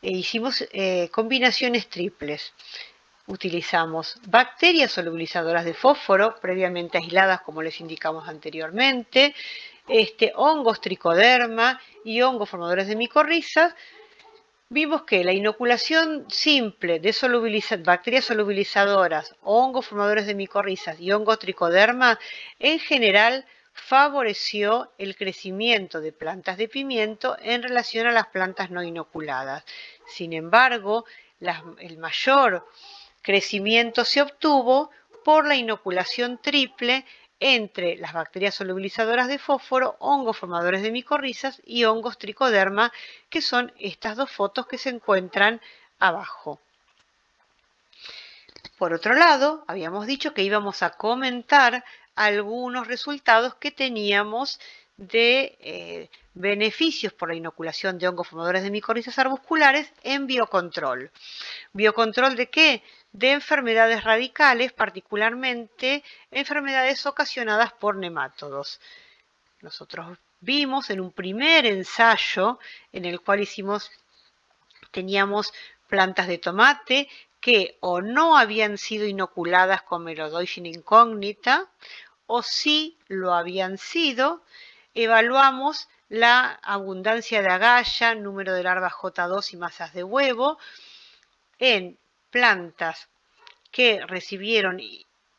hicimos combinaciones triples. utilizamos bacterias solubilizadoras de fósforo, previamente aisladas como les indicamos anteriormente, hongos tricoderma y hongos formadores de micorrizas. Vimos que la inoculación simple de bacterias solubilizadoras, hongos formadores de micorrizas y hongo tricoderma en general favoreció el crecimiento de plantas de pimiento en relación a las plantas no inoculadas. Sin embargo, el mayor crecimiento se obtuvo por la inoculación triple entre las bacterias solubilizadoras de fósforo, hongos formadores de micorrizas y hongos tricoderma, que son estas dos fotos que se encuentran abajo. Por otro lado, habíamos dicho que íbamos a comentar algunos resultados que teníamos de beneficios por la inoculación de hongos formadores de micorrizas arbusculares en biocontrol. ¿Biocontrol de qué? De enfermedades radicales, particularmente enfermedades ocasionadas por nemátodos. Nosotros vimos en un primer ensayo en el cual teníamos plantas de tomate que o no habían sido inoculadas con Melodoigin incógnita o sí lo habían sido. Evaluamos la abundancia de agalla, número de larvas J2 y masas de huevo en plantas que recibieron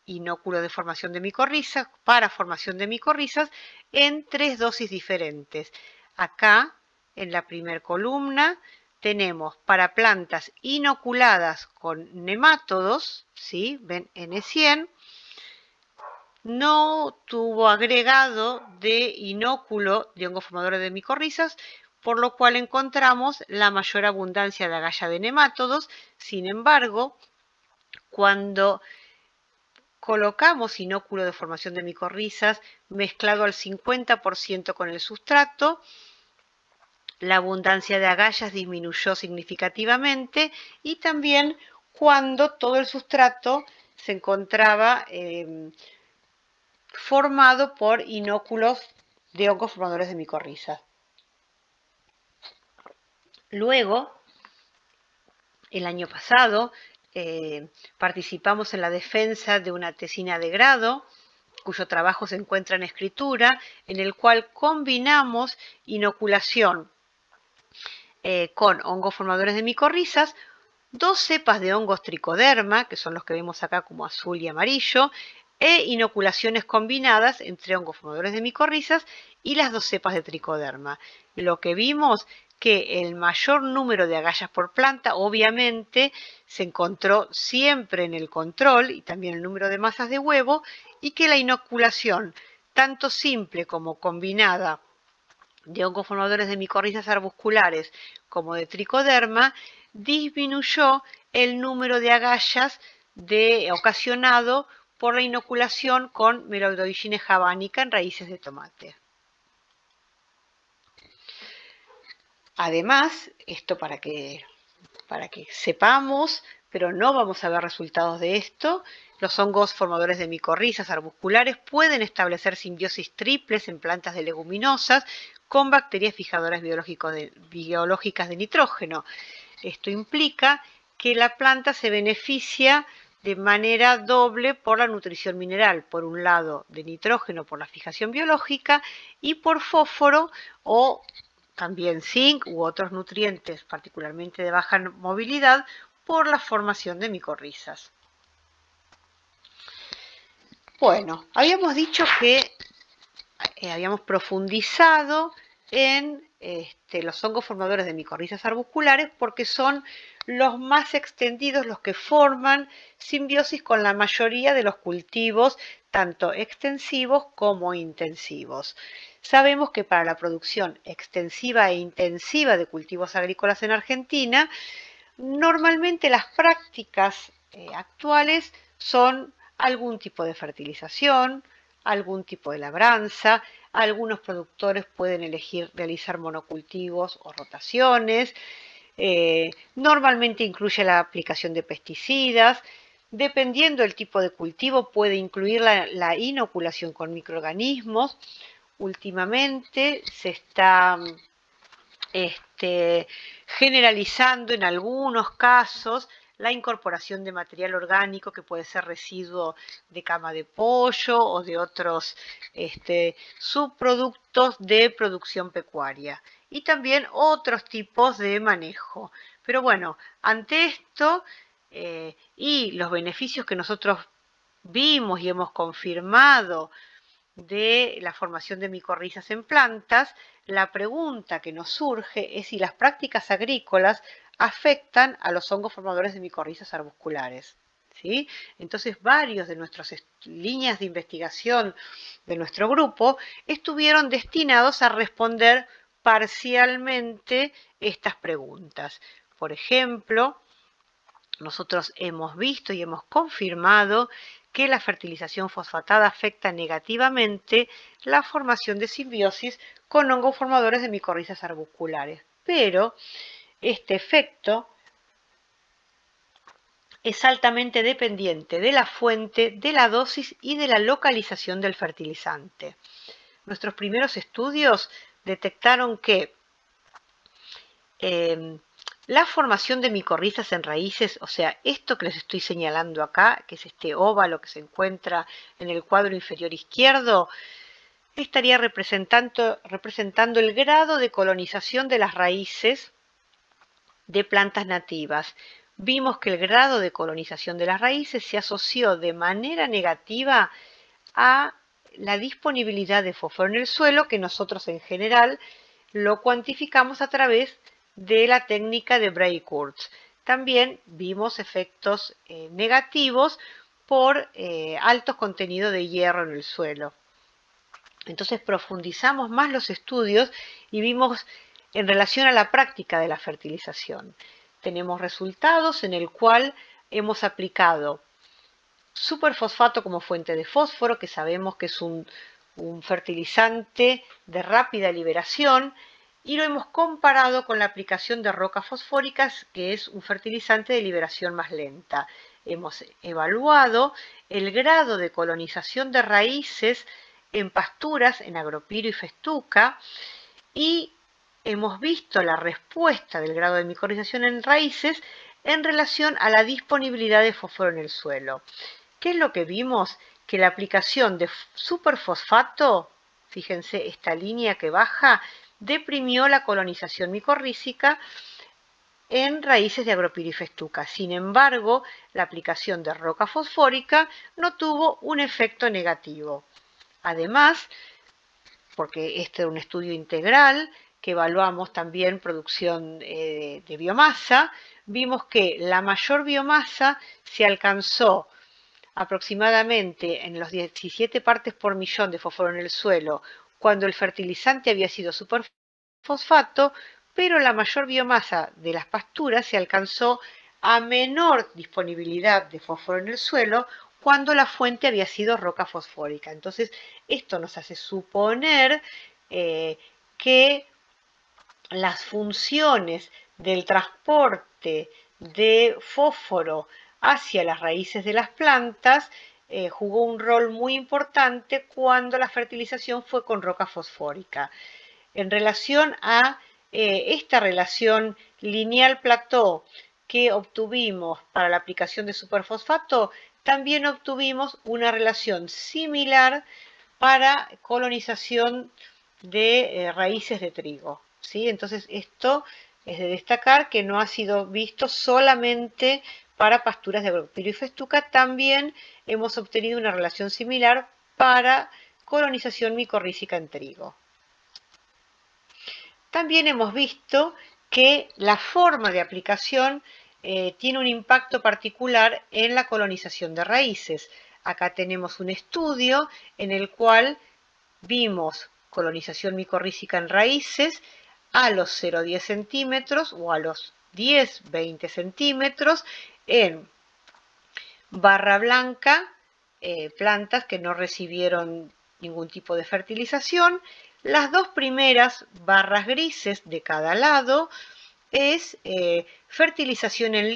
inóculo de formación de micorrizas para formación de micorrizas en 3 dosis diferentes. Acá, en la primera columna, tenemos para plantas inoculadas con nemátodos, ¿sí? Ven N100, no tuvo agregado de inóculo de hongos formadores de micorrizas, por lo cual encontramos la mayor abundancia de agalla de nemátodos. Sin embargo, cuando colocamos inóculo de formación de micorrizas mezclado al 50% con el sustrato, la abundancia de agallas disminuyó significativamente y también cuando todo el sustrato se encontraba formado por inóculos de hongos formadores de micorrizas. Luego, el año pasado, participamos en la defensa de una tesina de grado, cuyo trabajo se encuentra en escritura, en el cual combinamos inoculación con hongos formadores de micorrizas, 2 cepas de hongos tricoderma, que son los que vemos acá como azul y amarillo, e inoculaciones combinadas entre hongos formadores de micorrizas y las 2 cepas de tricoderma. Lo que vimos que el mayor número de agallas por planta, obviamente, se encontró siempre en el control y también el número de masas de huevo, y que la inoculación, tanto simple como combinada, de hongos formadores de micorrizas arbusculares como de tricoderma, disminuyó el número de agallas ocasionado por la inoculación con Melodoigine javanica en raíces de tomate. Además, esto para que sepamos, pero no vamos a ver resultados de esto, los hongos formadores de micorrizas arbusculares pueden establecer simbiosis triples en plantas de leguminosas con bacterias fijadoras biológicas de nitrógeno. Esto implica que la planta se beneficia de manera doble por la nutrición mineral, por un lado de nitrógeno por la fijación biológica y por fósforo o también zinc u otros nutrientes, particularmente de baja movilidad, por la formación de micorrizas. Bueno, habíamos dicho que habíamos profundizado en los hongos formadores de micorrizas arbusculares porque son los más extendidos, los que forman simbiosis con la mayoría de los cultivos, tanto extensivos como intensivos. Sabemos que para la producción extensiva e intensiva de cultivos agrícolas en Argentina, normalmente las prácticas actuales son algún tipo de fertilización, algún tipo de labranza, algunos productores pueden elegir realizar monocultivos o rotaciones, normalmente incluye la aplicación de pesticidas, dependiendo del tipo de cultivo puede incluir la inoculación con microorganismos. Últimamente se está generalizando en algunos casos la incorporación de material orgánico que puede ser residuo de cama de pollo o de otros subproductos de producción pecuaria y también otros tipos de manejo. Pero bueno, ante esto y los beneficios que nosotros vimos y hemos confirmado de la formación de micorrizas en plantas, la pregunta que nos surge es si las prácticas agrícolas afectan a los hongos formadores de micorrizas arbusculares. ¿Sí? Entonces, varios de nuestras líneas de investigación de nuestro grupo estuvieron destinados a responder parcialmente estas preguntas. Por ejemplo, nosotros hemos visto y hemos confirmado que la fertilización fosfatada afecta negativamente la formación de simbiosis con hongos formadores de micorrizas arbusculares. Pero este efecto es altamente dependiente de la fuente, de la dosis y de la localización del fertilizante. Nuestros primeros estudios detectaron que la formación de micorrizas en raíces, o sea, esto que les estoy señalando acá, que es este óvalo que se encuentra en el cuadro inferior izquierdo, estaría representando el grado de colonización de las raíces de plantas nativas. Vimos que el grado de colonización de las raíces se asoció de manera negativa a la disponibilidad de fósforo en el suelo, que nosotros en general lo cuantificamos a través de la técnica de Bray-Kurtz. También vimos efectos negativos por altos contenidos de hierro en el suelo. Entonces profundizamos más los estudios y vimos en relación a la práctica de la fertilización. Tenemos resultados en el cual hemos aplicado superfosfato como fuente de fósforo, que sabemos que es un fertilizante de rápida liberación, y lo hemos comparado con la aplicación de rocas fosfóricas, que es un fertilizante de liberación más lenta. Hemos evaluado el grado de colonización de raíces en pasturas, en Agropiro y Festuca, y hemos visto la respuesta del grado de micorrización en raíces en relación a la disponibilidad de fósforo en el suelo. ¿Qué es lo que vimos? Que la aplicación de superfosfato, fíjense esta línea que baja, deprimió la colonización micorrícica en raíces de Agropiro y Festuca. Sin embargo, la aplicación de roca fosfórica no tuvo un efecto negativo. Además, porque este era un estudio integral que evaluamos también producción de biomasa, vimos que la mayor biomasa se alcanzó aproximadamente en los 17 partes por millón de fósforo en el suelo cuando el fertilizante había sido superfosfato, pero la mayor biomasa de las pasturas se alcanzó a menor disponibilidad de fósforo en el suelo cuando la fuente había sido roca fosfórica. Entonces, esto nos hace suponer que las funciones del transporte de fósforo hacia las raíces de las plantas jugó un rol muy importante cuando la fertilización fue con roca fosfórica. En relación a esta relación lineal-plató que obtuvimos para la aplicación de superfosfato, también obtuvimos una relación similar para colonización de raíces de trigo. ¿Sí? Entonces esto es de destacar que no ha sido visto solamente para pasturas de Agropiro y Festuca, también hemos obtenido una relación similar para colonización micorrícica en trigo. También hemos visto que la forma de aplicación tiene un impacto particular en la colonización de raíces. Acá tenemos un estudio en el cual vimos colonización micorrícica en raíces a los 0,10 centímetros o a los 10-20 centímetros en barra blanca, plantas que no recibieron ningún tipo de fertilización. Las dos primeras barras grises de cada lado es fertilización en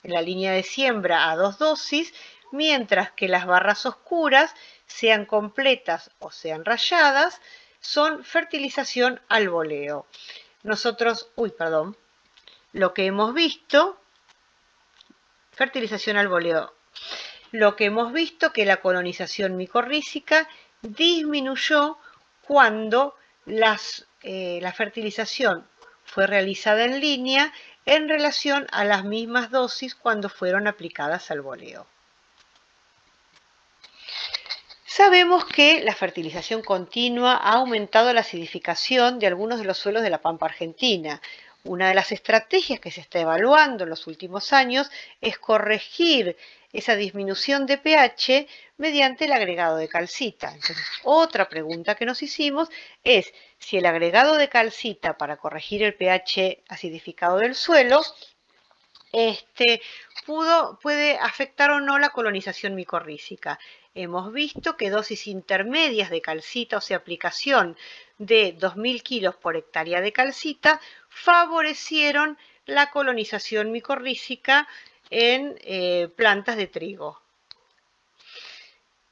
la línea de siembra a 2 dosis, mientras que las barras oscuras, sean completas o sean rayadas, son fertilización al voleo. Nosotros, lo que hemos visto fertilización al boleo. Lo que hemos visto que la colonización micorrícica disminuyó cuando la fertilización fue realizada en línea en relación a las mismas dosis cuando fueron aplicadas al boleo. Sabemos que la fertilización continua ha aumentado la acidificación de algunos de los suelos de la Pampa Argentina. Una de las estrategias que se está evaluando en los últimos años es corregir esa disminución de pH mediante el agregado de calcita. Entonces, otra pregunta que nos hicimos es si el agregado de calcita para corregir el pH acidificado del suelo puede afectar o no la colonización micorrícica. Hemos visto que dosis intermedias de calcita, o sea, aplicación de 2.000 kilos por hectárea de calcita, favorecieron la colonización micorrícica en plantas de trigo.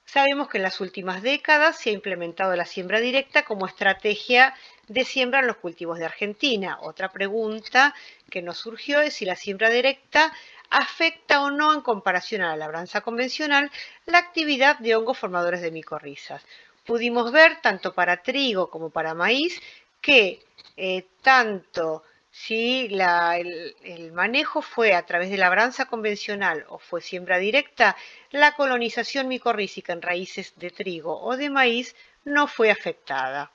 Sabemos que en las últimas décadas se ha implementado la siembra directa como estrategia de siembra en los cultivos de Argentina. Otra pregunta que nos surgió es si la siembra directa afecta o no en comparación a la labranza convencional la actividad de hongos formadores de micorrizas. Pudimos ver tanto para trigo como para maíz que tanto si el manejo fue a través de labranza convencional o fue siembra directa, la colonización micorrícica en raíces de trigo o de maíz no fue afectada.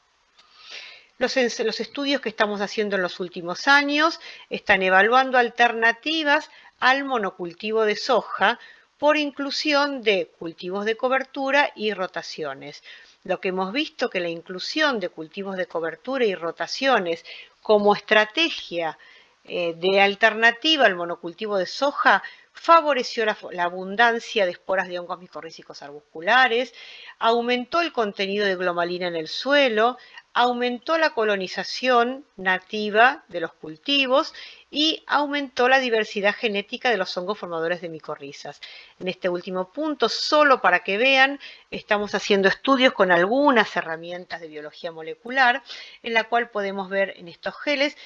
Los estudios que estamos haciendo en los últimos años están evaluando alternativas al monocultivo de soja por inclusión de cultivos de cobertura y rotaciones. Lo que hemos visto que la inclusión de cultivos de cobertura y rotaciones como estrategia de alternativa al monocultivo de soja favoreció la abundancia de esporas de hongos micorrícicos arbusculares, aumentó el contenido de glomalina en el suelo, aumentó la colonización nativa de los cultivos y aumentó la diversidad genética de los hongos formadores de micorrizas. En este último punto, solo para que vean, estamos haciendo estudios con algunas herramientas de biología molecular, en la cual podemos ver en estos geles,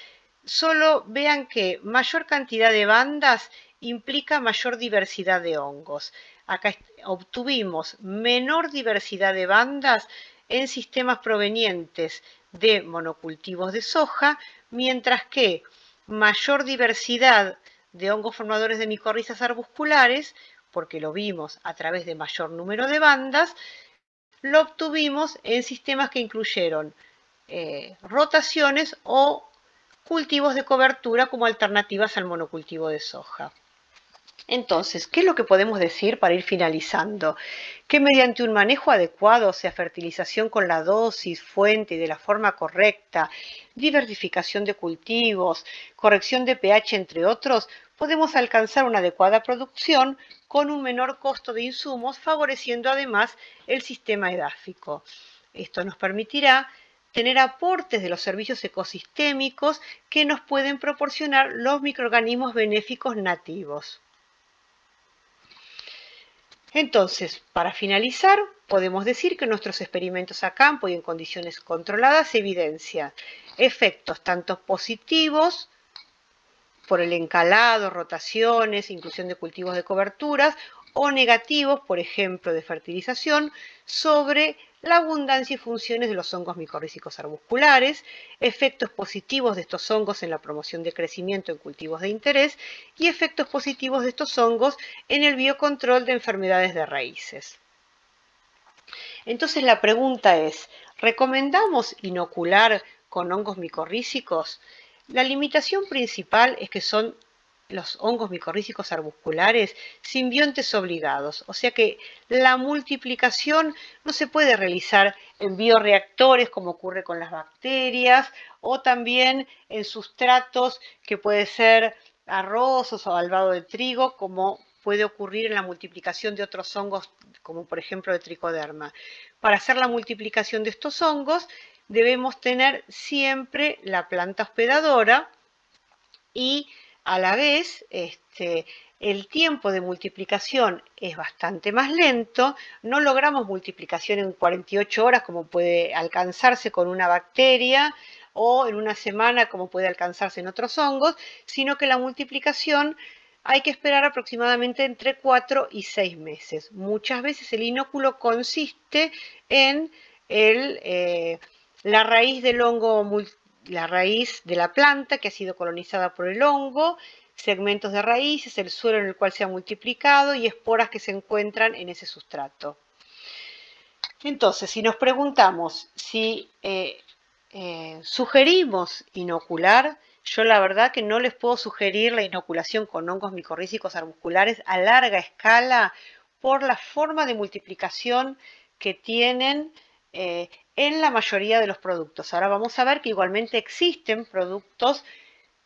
solo vean que mayor cantidad de bandas implica mayor diversidad de hongos. Acá obtuvimos menor diversidad de bandas en sistemas provenientes de monocultivos de soja, mientras que mayor diversidad de hongos formadores de micorrizas arbusculares, porque lo vimos a través de mayor número de bandas, lo obtuvimos en sistemas que incluyeron rotaciones o cultivos de cobertura como alternativas al monocultivo de soja. Entonces, ¿qué es lo que podemos decir para ir finalizando? Que mediante un manejo adecuado, o sea, fertilización con la dosis, fuente y de la forma correcta, diversificación de cultivos, corrección de pH, entre otros, podemos alcanzar una adecuada producción con un menor costo de insumos, favoreciendo además el sistema edáfico. Esto nos permitirá tener aportes de los servicios ecosistémicos que nos pueden proporcionar los microorganismos benéficos nativos. Entonces, para finalizar, podemos decir que nuestros experimentos a campo y en condiciones controladas evidencian efectos tanto positivos por el encalado, rotaciones, inclusión de cultivos de coberturas, o negativos, por ejemplo, de fertilización, sobre la abundancia y funciones de los hongos micorrícicos arbusculares, efectos positivos de estos hongos en la promoción de crecimiento en cultivos de interés y efectos positivos de estos hongos en el biocontrol de enfermedades de raíces. Entonces la pregunta es, ¿recomendamos inocular con hongos micorrícicos? La limitación principal es que son los hongos micorrícicos arbusculares simbiontes obligados, o sea que la multiplicación no se puede realizar en bioreactores como ocurre con las bacterias o también en sustratos que puede ser arroz o salvado de trigo como puede ocurrir en la multiplicación de otros hongos como por ejemplo el tricoderma. Para hacer la multiplicación de estos hongos debemos tener siempre la planta hospedadora y a la vez el tiempo de multiplicación es bastante más lento, no logramos multiplicación en 48 horas como puede alcanzarse con una bacteria o en una semana como puede alcanzarse en otros hongos, sino que la multiplicación hay que esperar aproximadamente entre 4 y 6 meses. Muchas veces el inóculo consiste en la raíz del hongo, la raíz de la planta que ha sido colonizada por el hongo, segmentos de raíces, el suelo en el cual se ha multiplicado y esporas que se encuentran en ese sustrato. Entonces, si nos preguntamos si sugerimos inocular, yo la verdad que no les puedo sugerir la inoculación con hongos micorrízicos arbusculares a larga escala por la forma de multiplicación que tienen en la mayoría de los productos. Ahora vamos a ver que igualmente existen productos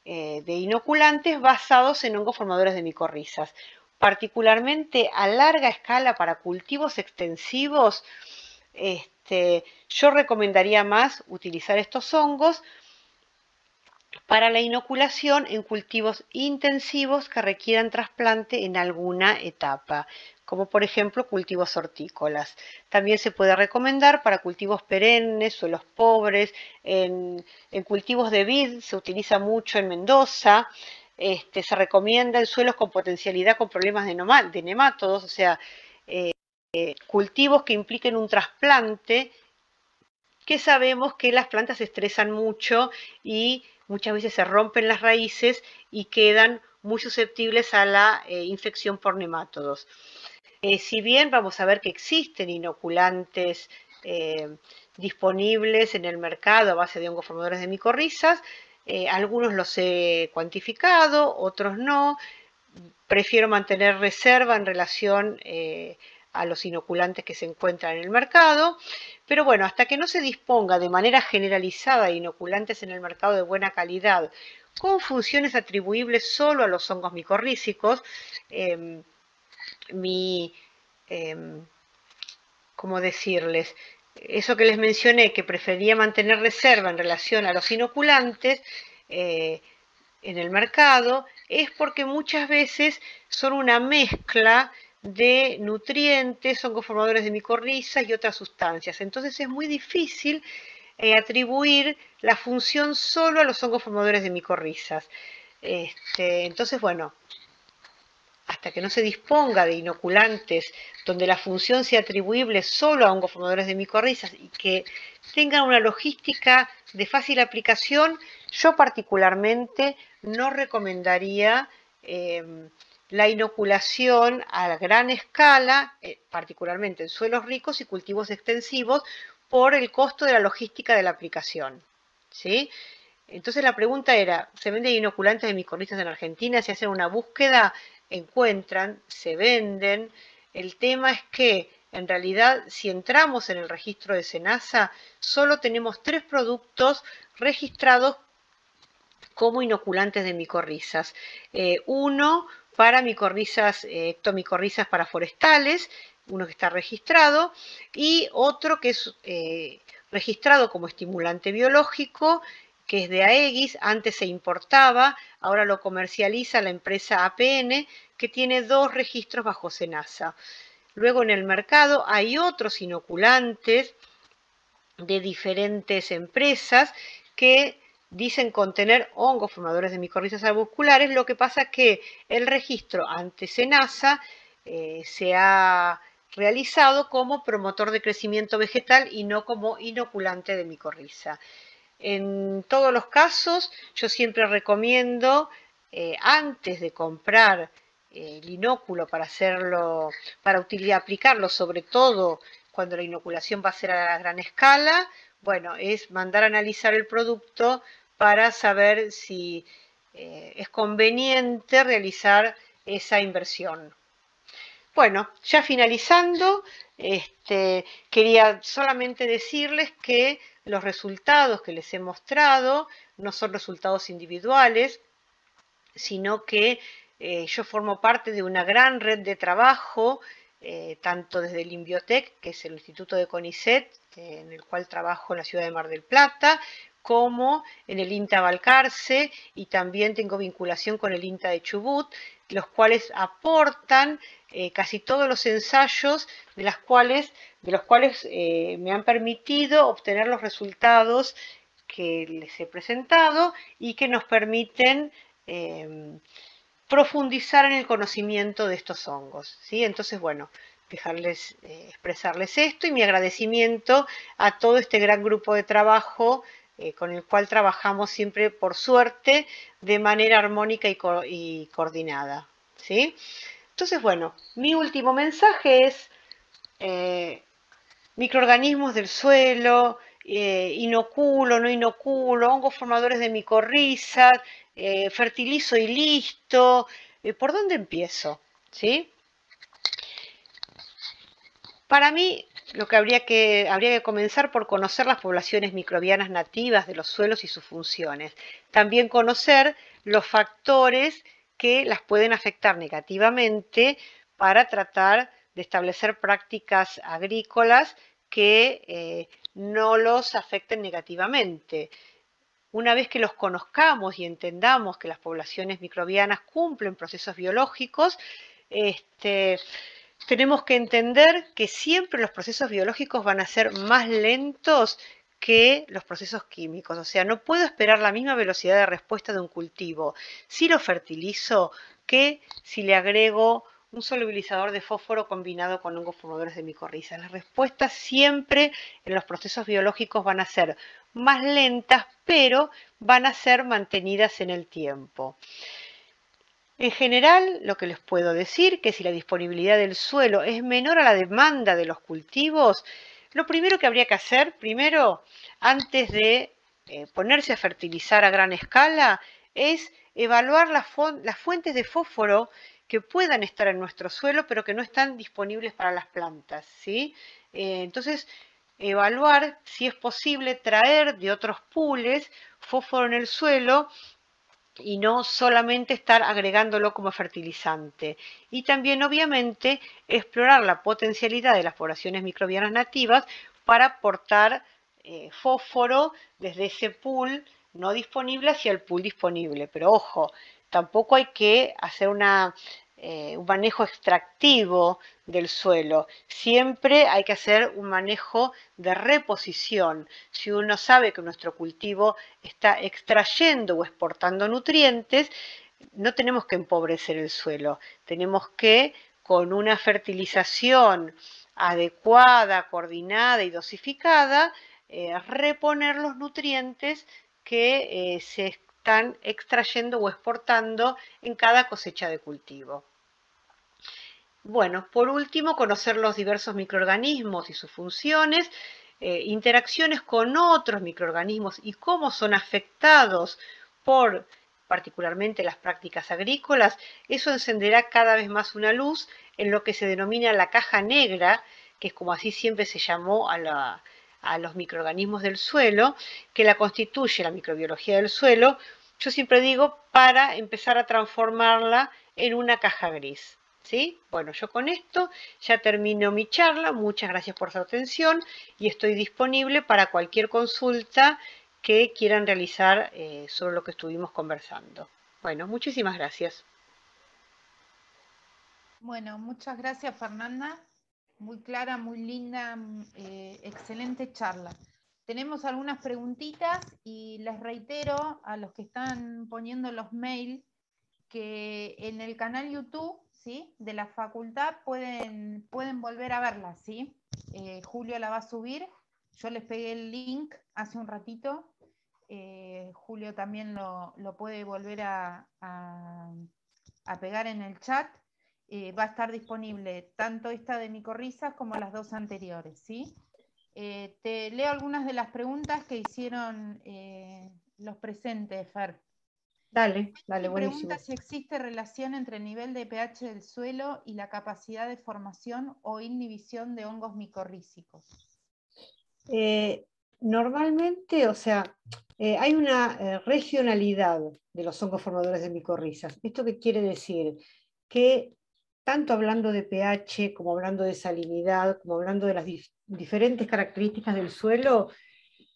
de inoculantes basados en hongos formadores de micorrizas. Particularmente a larga escala para cultivos extensivos, yo recomendaría más utilizar estos hongos para la inoculación en cultivos intensivos que requieran trasplante en alguna etapa, como por ejemplo cultivos hortícolas. También se puede recomendar para cultivos perennes, suelos pobres, en cultivos de vid se utiliza mucho en Mendoza. Se recomienda en suelos con potencialidad con problemas de nemátodos, o sea, cultivos que impliquen un trasplante, que sabemos que las plantas se estresan mucho y muchas veces se rompen las raíces y quedan muy susceptibles a la infección por nemátodos. Si bien vamos a ver que existen inoculantes disponibles en el mercado a base de hongos formadores de micorrizas, algunos los he cuantificado, otros no. Prefiero mantener reserva en relación a los inoculantes que se encuentran en el mercado, pero bueno, hasta que no se disponga de manera generalizada de inoculantes en el mercado de buena calidad, con funciones atribuibles solo a los hongos micorrízicos, ¿cómo decirles? Eso que les mencioné, que prefería mantener reserva en relación a los inoculantes en el mercado, es porque muchas veces son una mezcla de nutrientes, hongos formadores de micorrizas y otras sustancias. Entonces es muy difícil atribuir la función solo a los hongos formadores de micorrizas. Entonces, bueno, hasta que no se disponga de inoculantes donde la función sea atribuible solo a hongos formadores de micorrizas y que tengan una logística de fácil aplicación, yo particularmente no recomendaría la inoculación a gran escala, particularmente en suelos ricos y cultivos extensivos, por el costo de la logística de la aplicación, ¿sí? Entonces la pregunta era, ¿se venden inoculantes de micorrizas en Argentina? Si hacen una búsqueda, encuentran, se venden. El tema es que, en realidad, si entramos en el registro de SENASA, solo tenemos 3 productos registrados como inoculantes de micorrizas. Uno para micorrizas, ectomicorrizas para forestales, uno que está registrado, y otro que es registrado como estimulante biológico, que es de Aegis, antes se importaba, ahora lo comercializa la empresa APN, que tiene 2 registros bajo SENASA. Luego en el mercado hay otros inoculantes de diferentes empresas que dicen contener hongos formadores de micorrizas arbusculares. Lo que pasa es que el registro ante SENASA se ha realizado como promotor de crecimiento vegetal y no como inoculante de micorriza. En todos los casos, yo siempre recomiendo, antes de comprar el inóculo para aplicarlo, sobre todo cuando la inoculación va a ser a gran escala, bueno, es mandar a analizar el producto para saber si es conveniente realizar esa inversión. Bueno, ya finalizando, quería solamente decirles que los resultados que les he mostrado no son resultados individuales, sino que yo formo parte de una gran red de trabajo, tanto desde el INBIOTEC, que es el Instituto de CONICET, en el cual trabajo en la ciudad de Mar del Plata, como en el INTA Balcarce, y también tengo vinculación con el INTA de Chubut, los cuales aportan casi todos los ensayos de los cuales me han permitido obtener los resultados que les he presentado y que nos permiten profundizar en el conocimiento de estos hongos, ¿sí? Entonces, bueno, dejarles, expresarles esto y mi agradecimiento a todo este gran grupo de trabajo con el cual trabajamos siempre, por suerte, de manera armónica y coordinada, ¿sí? Entonces, bueno, mi último mensaje es microorganismos del suelo, inoculo, no inoculo, hongos formadores de micorrizas, fertilizo y listo. ¿Por dónde empiezo? ¿Sí? Para mí, lo que habría que comenzar por conocer las poblaciones microbianas nativas de los suelos y sus funciones. También conocer los factores que las pueden afectar negativamente para tratar de establecer prácticas agrícolas que no los afecten negativamente. Una vez que los conozcamos y entendamos que las poblaciones microbianas cumplen procesos biológicos, tenemos que entender que siempre los procesos biológicos van a ser más lentos que los procesos químicos. O sea, no puedo esperar la misma velocidad de respuesta de un cultivo si lo fertilizo que si le agrego un solubilizador de fósforo combinado con hongos formadores de micorrizas. Las respuestas siempre en los procesos biológicos van a ser más lentas, pero van a ser mantenidas en el tiempo. En general, lo que les puedo decir que si la disponibilidad del suelo es menor a la demanda de los cultivos, lo primero que habría que hacer, antes de ponerse a fertilizar a gran escala, es evaluar las fuentes de fósforo que puedan estar en nuestro suelo, pero que no están disponibles para las plantas, ¿sí? Entonces, evaluar si es posible traer de otros pools fósforo en el suelo y no solamente estar agregándolo como fertilizante. Y también, obviamente, explorar la potencialidad de las poblaciones microbianas nativas para aportar fósforo desde ese pool no disponible hacia el pool disponible. Pero ojo, tampoco hay que hacer un manejo extractivo del suelo. Siempre hay que hacer un manejo de reposición. Si uno sabe que nuestro cultivo está extrayendo o exportando nutrientes, no tenemos que empobrecer el suelo. Tenemos que, con una fertilización adecuada, coordinada y dosificada, reponer los nutrientes que se están extrayendo o exportando en cada cosecha de cultivo. Bueno, por último, conocer los diversos microorganismos y sus funciones, interacciones con otros microorganismos y cómo son afectados por particularmente las prácticas agrícolas. Eso encenderá cada vez más una luz en lo que se denomina la caja negra, que es como así siempre se llamó a los microorganismos del suelo, que la constituye la microbiología del suelo, yo siempre digo, para empezar a transformarla en una caja gris. ¿Sí? Bueno, yo con esto ya termino mi charla. Muchas gracias por su atención y estoy disponible para cualquier consulta que quieran realizar sobre lo que estuvimos conversando. Bueno, muchísimas gracias.
Bueno, muchas gracias, Fernanda. Muy clara, muy linda, excelente charla. Tenemos algunas preguntitas y les reitero a los que están poniendo los mails que en el canal YouTube, ¿sí?, de la facultad pueden volver a verla, ¿sí? Julio la va a subir. Yo les pegué el link hace un ratito. Julio también lo puede volver a pegar en el chat. Va a estar disponible tanto esta de micorrizas como las dos anteriores, ¿sí? Te leo algunas de las preguntas que hicieron los presentes, Fer.
Dale, buenísimo.
Pregunta si existe relación entre el nivel de pH del suelo y la capacidad de formación o inhibición de hongos micorrízicos.
Normalmente, o sea, hay una regionalidad de los hongos formadores de micorrizas. ¿Esto qué quiere decir? Que tanto hablando de pH, como hablando de salinidad, como hablando de las diferentes características del suelo,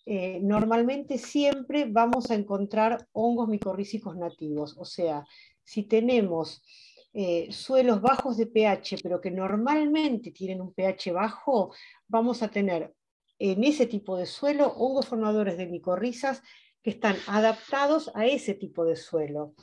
normalmente siempre vamos a encontrar hongos micorrízicos nativos. O sea, si tenemos suelos bajos de pH, pero que normalmente tienen un pH bajo, vamos a tener en ese tipo de suelo hongos formadores de micorrizas que están adaptados a ese tipo de suelo.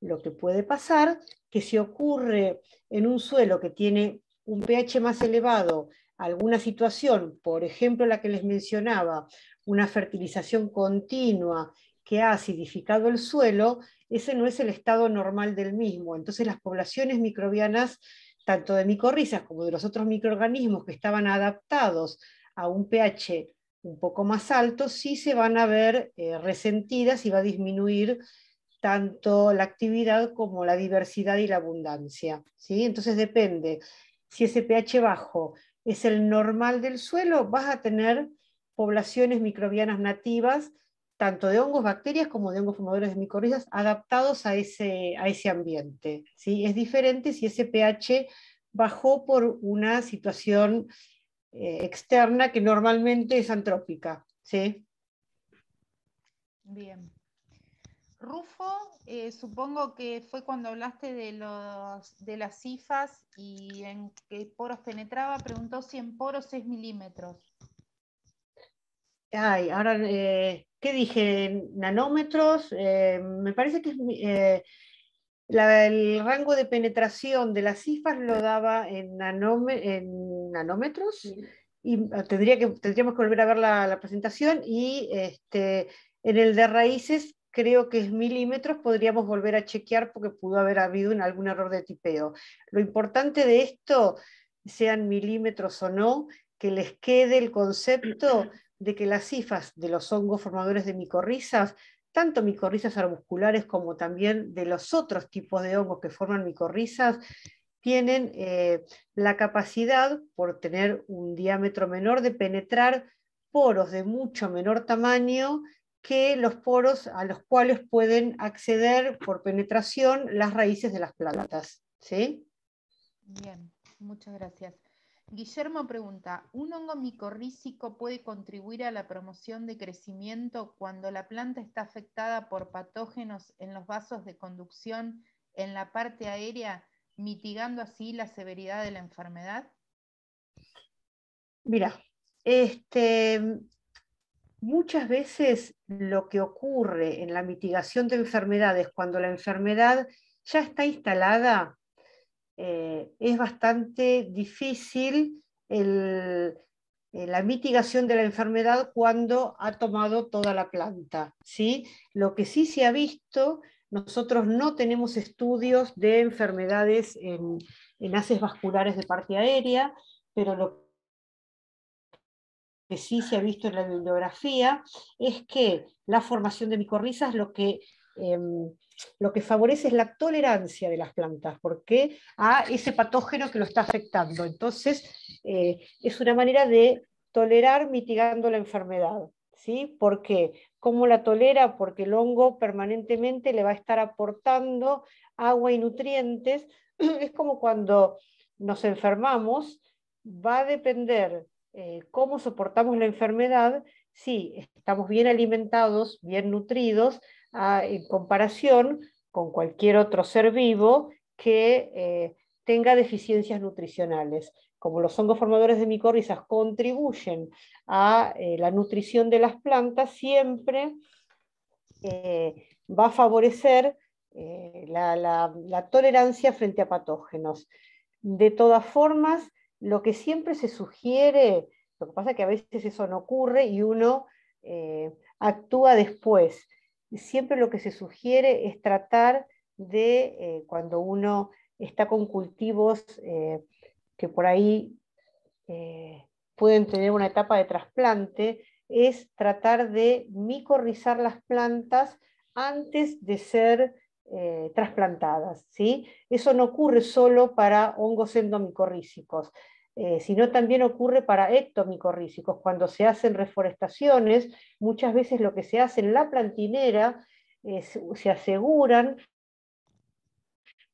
lo que puede pasar, que si ocurre en un suelo que tiene un pH más elevado, alguna situación, por ejemplo la que les mencionaba, una fertilización continua que ha acidificado el suelo, ese no es el estado normal del mismo. Entonces las poblaciones microbianas, tanto de micorrizas como de los otros microorganismos que estaban adaptados a un pH un poco más alto, sí se van a ver resentidas y va a disminuir tanto la actividad como la diversidad y la abundancia, ¿sí? Entonces depende, si ese pH bajo es el normal del suelo, vas a tener poblaciones microbianas nativas, tanto de hongos, bacterias, como de hongos formadores de micorrizas, adaptados a ese ambiente, ¿sí? Es diferente si ese pH bajó por una situación externa que normalmente es antrópica, ¿sí?
Bien. Rufo, supongo que fue cuando hablaste de las cifas y en qué poros penetraba, preguntó si en poros es milímetros.
Ay, ahora, ¿qué dije? ¿Nanómetros? Me parece que es, el rango de penetración de las cifras lo daba en nanómetros, y tendríamos que volver a ver la presentación, y en el de raíces creo que es milímetros, podríamos volver a chequear porque pudo haber habido algún error de tipeo. Lo importante de esto, sean milímetros o no, que les quede el concepto de que las cifras de los hongos formadores de micorrizas, tanto micorrizas arbusculares como también de los otros tipos de hongos que forman micorrizas, tienen la capacidad, por tener un diámetro menor, de penetrar poros de mucho menor tamaño que los poros a los cuales pueden acceder por penetración las raíces de las plantas, ¿sí?
Bien, muchas gracias. Guillermo pregunta, ¿un hongo micorrícico puede contribuir a la promoción de crecimiento cuando la planta está afectada por patógenos en los vasos de conducción en la parte aérea, mitigando así la severidad de la enfermedad?
Mira, muchas veces lo que ocurre en la mitigación de enfermedades, cuando la enfermedad ya está instalada, es bastante difícil la mitigación de la enfermedad cuando ha tomado toda la planta, ¿sí? Lo que sí se ha visto, nosotros no tenemos estudios de enfermedades en haces vasculares de parte aérea, pero lo que sí se ha visto en la bibliografía es que la formación de micorrizas lo que favorece es la tolerancia de las plantas, porque a ese patógeno que lo está afectando. Entonces, es una manera de tolerar mitigando la enfermedad, ¿sí? ¿Por qué? ¿Cómo la tolera? Porque el hongo permanentemente le va a estar aportando agua y nutrientes. Es como cuando nos enfermamos, va a depender cómo soportamos la enfermedad, si estamos bien alimentados, bien nutridos, en comparación con cualquier otro ser vivo que tenga deficiencias nutricionales. Como los hongos formadores de micorrizas contribuyen a la nutrición de las plantas, siempre va a favorecer la tolerancia frente a patógenos. De todas formas, lo que siempre se sugiere, lo que pasa es que a veces eso no ocurre y uno actúa después. Siempre lo que se sugiere es tratar de, cuando uno está con cultivos que por ahí pueden tener una etapa de trasplante, es tratar de micorrizar las plantas antes de ser trasplantadas, ¿sí? Eso no ocurre solo para hongos endomicorrícicos, sino también ocurre para ectomicorrícicos. Cuando se hacen reforestaciones, muchas veces lo que se hace en la plantinera se aseguran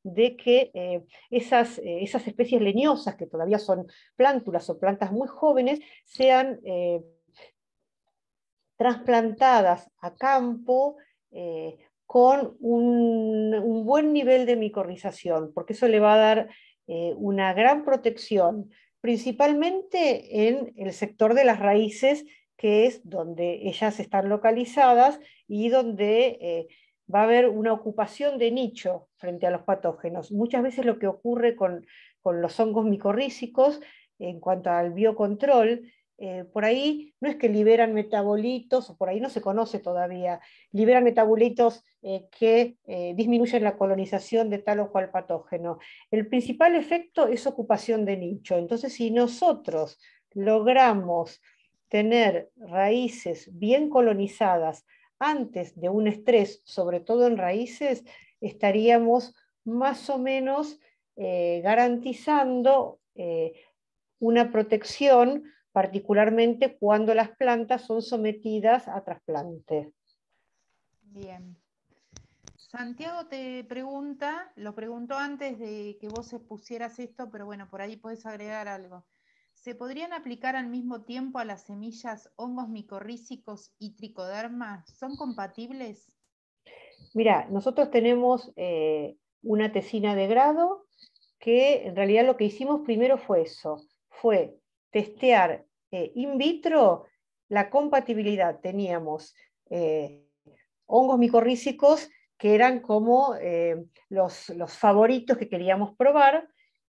de que esas especies leñosas, que todavía son plántulas o plantas muy jóvenes, sean trasplantadas a campo con un buen nivel de micorrización, porque eso le va a dar una gran protección, principalmente en el sector de las raíces, que es donde ellas están localizadas y donde va a haber una ocupación de nicho frente a los patógenos. Muchas veces lo que ocurre con los hongos micorrízicos en cuanto al biocontrol, por ahí no es que liberan metabolitos, o por ahí no se conoce todavía, liberan metabolitos que disminuyen la colonización de tal o cual patógeno. El principal efecto es ocupación de nicho. Entonces, si nosotros logramos tener raíces bien colonizadas antes de un estrés, sobre todo en raíces, estaríamos más o menos garantizando una protección, particularmente cuando las plantas son sometidas a trasplante.
Bien. Santiago te pregunta, lo preguntó antes de que vos expusieras esto, pero bueno, por ahí podés agregar algo. ¿Se podrían aplicar al mismo tiempo a las semillas hongos micorrízicos y tricoderma? ¿Son compatibles?
Mira, nosotros tenemos una tesina de grado que en realidad lo que hicimos primero fue eso, fue testear in vitro la compatibilidad. Teníamos hongos micorrízicos que eran como los favoritos que queríamos probar,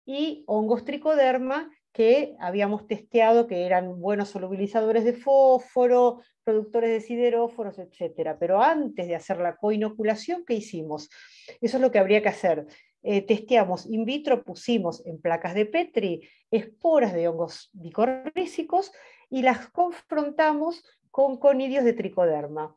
y hongos tricoderma que habíamos testeado que eran buenos solubilizadores de fósforo, productores de sideróforos, etc. Pero antes de hacer la coinoculación, ¿qué hicimos? Eso es lo que habría que hacer. Testeamos in vitro, pusimos en placas de Petri esporas de hongos micorrízicos y las confrontamos con conidios de tricoderma.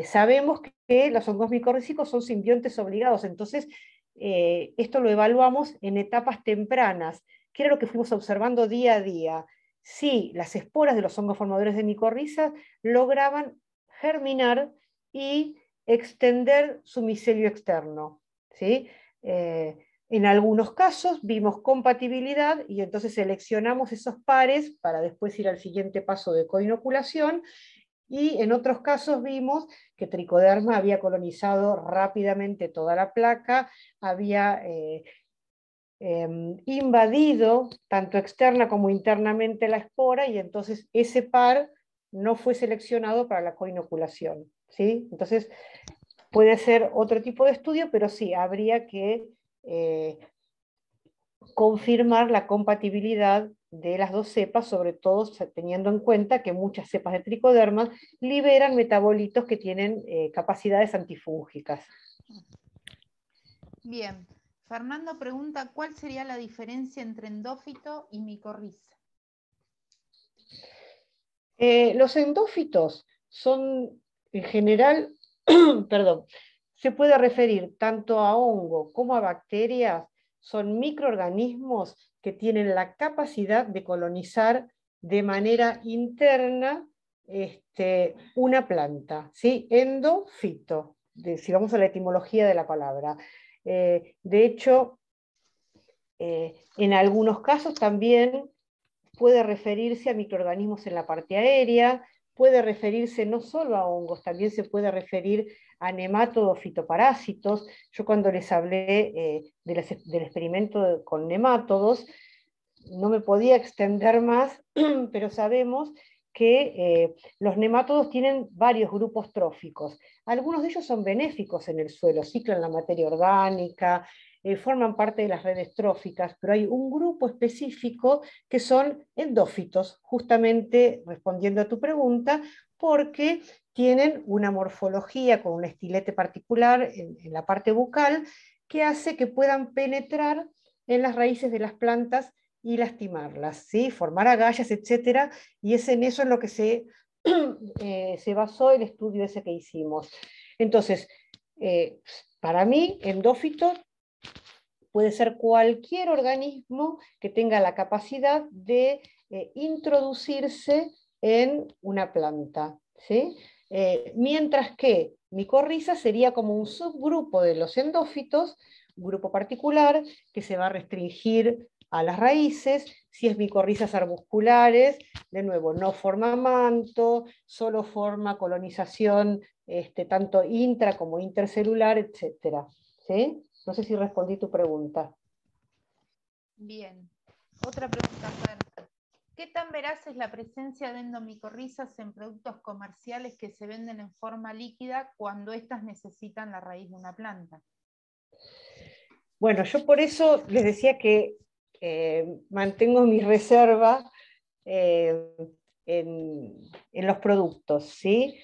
Sabemos que los hongos micorrízicos son simbiontes obligados, entonces esto lo evaluamos en etapas tempranas, que era lo que fuimos observando día a día. Si las esporas de los hongos formadores de micorrizas lograban germinar y extender su micelio externo, ¿sí? En algunos casos vimos compatibilidad y entonces seleccionamos esos pares para después ir al siguiente paso de coinoculación, y en otros casos vimos que tricoderma había colonizado rápidamente toda la placa, había invadido tanto externa como internamente la espora, y entonces ese par no fue seleccionado para la coinoculación, ¿sí? Entonces puede ser otro tipo de estudio, pero sí, habría que confirmar la compatibilidad de las dos cepas, sobre todo teniendo en cuenta que muchas cepas de tricoderma liberan metabolitos que tienen capacidades antifúngicas.
Bien. Fernando pregunta, ¿cuál sería la diferencia entre endófito y micorriza?
Los endófitos son, en general, perdón, se puede referir tanto a hongo como a bacterias, son microorganismos que tienen la capacidad de colonizar de manera interna una planta, ¿sí? Endofito, si vamos a la etimología de la palabra. De hecho, en algunos casos también puede referirse a microorganismos en la parte aérea, puede referirse no solo a hongos, también se puede referir a nemátodos, fitoparásitos. Yo cuando les hablé del experimento con nemátodos, no me podía extender más, pero sabemos que los nemátodos tienen varios grupos tróficos. Algunos de ellos son benéficos en el suelo, ciclan la materia orgánica, forman parte de las redes tróficas, pero hay un grupo específico que son endófitos, justamente respondiendo a tu pregunta, porque tienen una morfología con un estilete particular en la parte bucal que hace que puedan penetrar en las raíces de las plantas y lastimarlas, ¿sí? Formar agallas, etc. Y es en eso en lo que se basó el estudio ese que hicimos. Entonces, para mí, endófito puede ser cualquier organismo que tenga la capacidad de introducirse en una planta, ¿sí? Mientras que micorriza sería como un subgrupo de los endófitos, un grupo particular que se va a restringir a las raíces. Si es micorrizas arbusculares, de nuevo, no forma manto, solo forma colonización tanto intra como intercelular, etc. ¿Sí? No sé si respondí tu pregunta.
Bien. Otra pregunta, Fer. ¿Qué tan veraz es la presencia de endomicorrizas en productos comerciales que se venden en forma líquida cuando éstas necesitan la raíz de una planta?
Bueno, yo por eso les decía que mantengo mi reserva en los productos, ¿sí?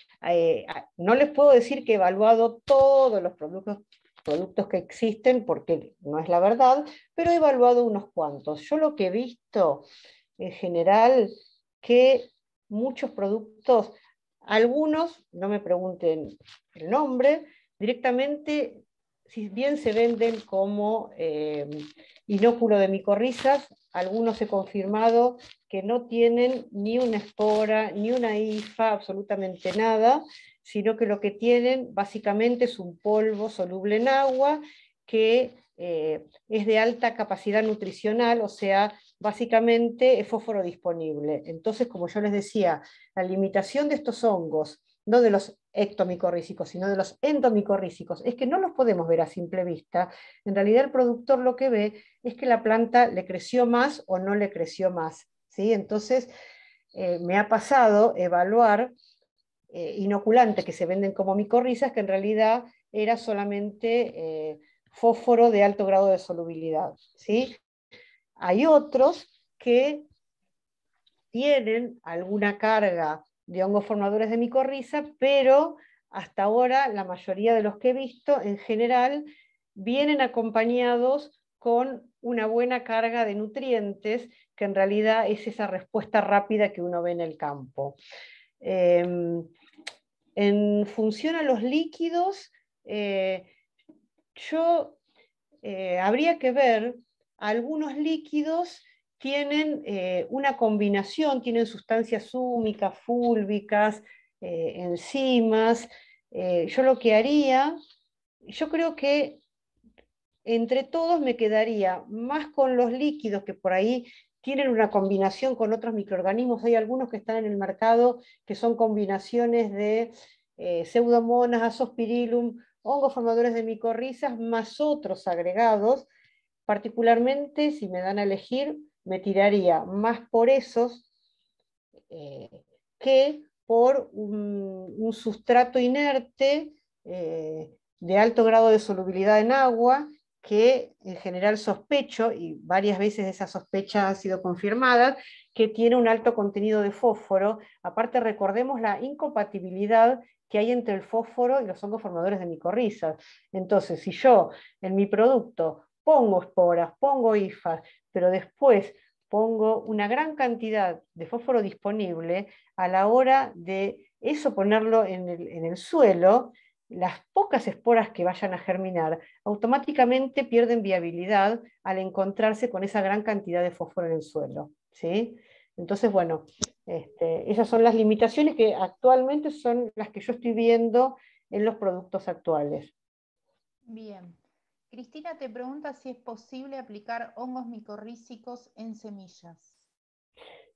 No les puedo decir que he evaluado todos los productos que existen, porque no es la verdad, pero he evaluado unos cuantos. Yo lo que he visto en general, que muchos productos, algunos, no me pregunten el nombre, directamente, si bien se venden como inóculo de micorrizas, algunos he confirmado que no tienen ni una espora, ni una hifa, absolutamente nada, sino que lo que tienen básicamente es un polvo soluble en agua que es de alta capacidad nutricional, o sea, básicamente es fósforo disponible. Entonces, como yo les decía, la limitación de estos hongos, no de los ectomicorrízicos, sino de los endomicorrízicos, es que no los podemos ver a simple vista. En realidad el productor lo que ve es que la planta le creció más o no le creció más, ¿sí? Entonces, me ha pasado evaluar inoculantes que se venden como micorrizas, que en realidad era solamente fósforo de alto grado de solubilidad, ¿sí? Hay otros que tienen alguna carga de hongos formadores de micorriza, pero hasta ahora la mayoría de los que he visto en general vienen acompañados con una buena carga de nutrientes, que en realidad es esa respuesta rápida que uno ve en el campo. En función a los líquidos, habría que ver, algunos líquidos tienen una combinación, tienen sustancias húmicas, fúlvicas, enzimas. Yo lo que haría, yo creo que entre todos me quedaría más con los líquidos que por ahí tienen una combinación con otros microorganismos. Hay algunos que están en el mercado que son combinaciones de pseudomonas, azospirillum, hongos formadores de micorrizas, más otros agregados. Particularmente, si me dan a elegir, me tiraría más por esos que por un sustrato inerte de alto grado de solubilidad en agua, que en general sospecho, y varias veces esa sospecha ha sido confirmada, que tiene un alto contenido de fósforo. Aparte, recordemos la incompatibilidad que hay entre el fósforo y los hongos formadores de micorrizas. Entonces, si yo en mi producto pongo esporas, pongo hifas, pero después pongo una gran cantidad de fósforo disponible, a la hora de eso ponerlo en el suelo, las pocas esporas que vayan a germinar automáticamente pierden viabilidad al encontrarse con esa gran cantidad de fósforo en el suelo, ¿sí? Entonces, bueno, esas son las limitaciones que actualmente son las que yo estoy viendo en los productos actuales.
Bien. Cristina te pregunta si es posible aplicar hongos micorrízicos en semillas.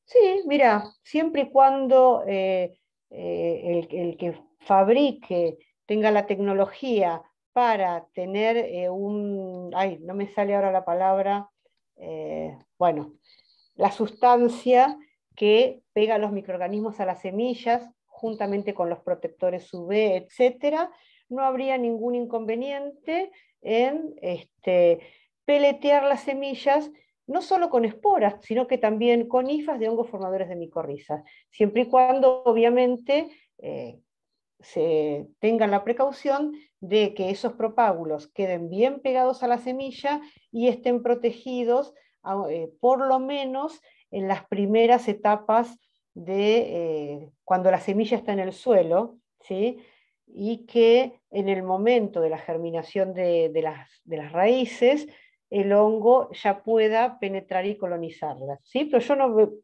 Sí, mira, siempre y cuando el que fabrique tenga la tecnología para tener ay, no me sale ahora la palabra, bueno, la sustancia que pega a los microorganismos a las semillas, juntamente con los protectores UV, etcétera, no habría ningún inconveniente en peletear las semillas, no solo con esporas, sino que también con hifas de hongos formadores de micorrizas, siempre y cuando, obviamente, se tenga la precaución de que esos propágulos queden bien pegados a la semilla y estén protegidos por lo menos en las primeras etapas de cuando la semilla está en el suelo, ¿sí? Y que en el momento de la germinación de las raíces, el hongo ya pueda penetrar y colonizarlas, ¿sí? Pero yo no veo,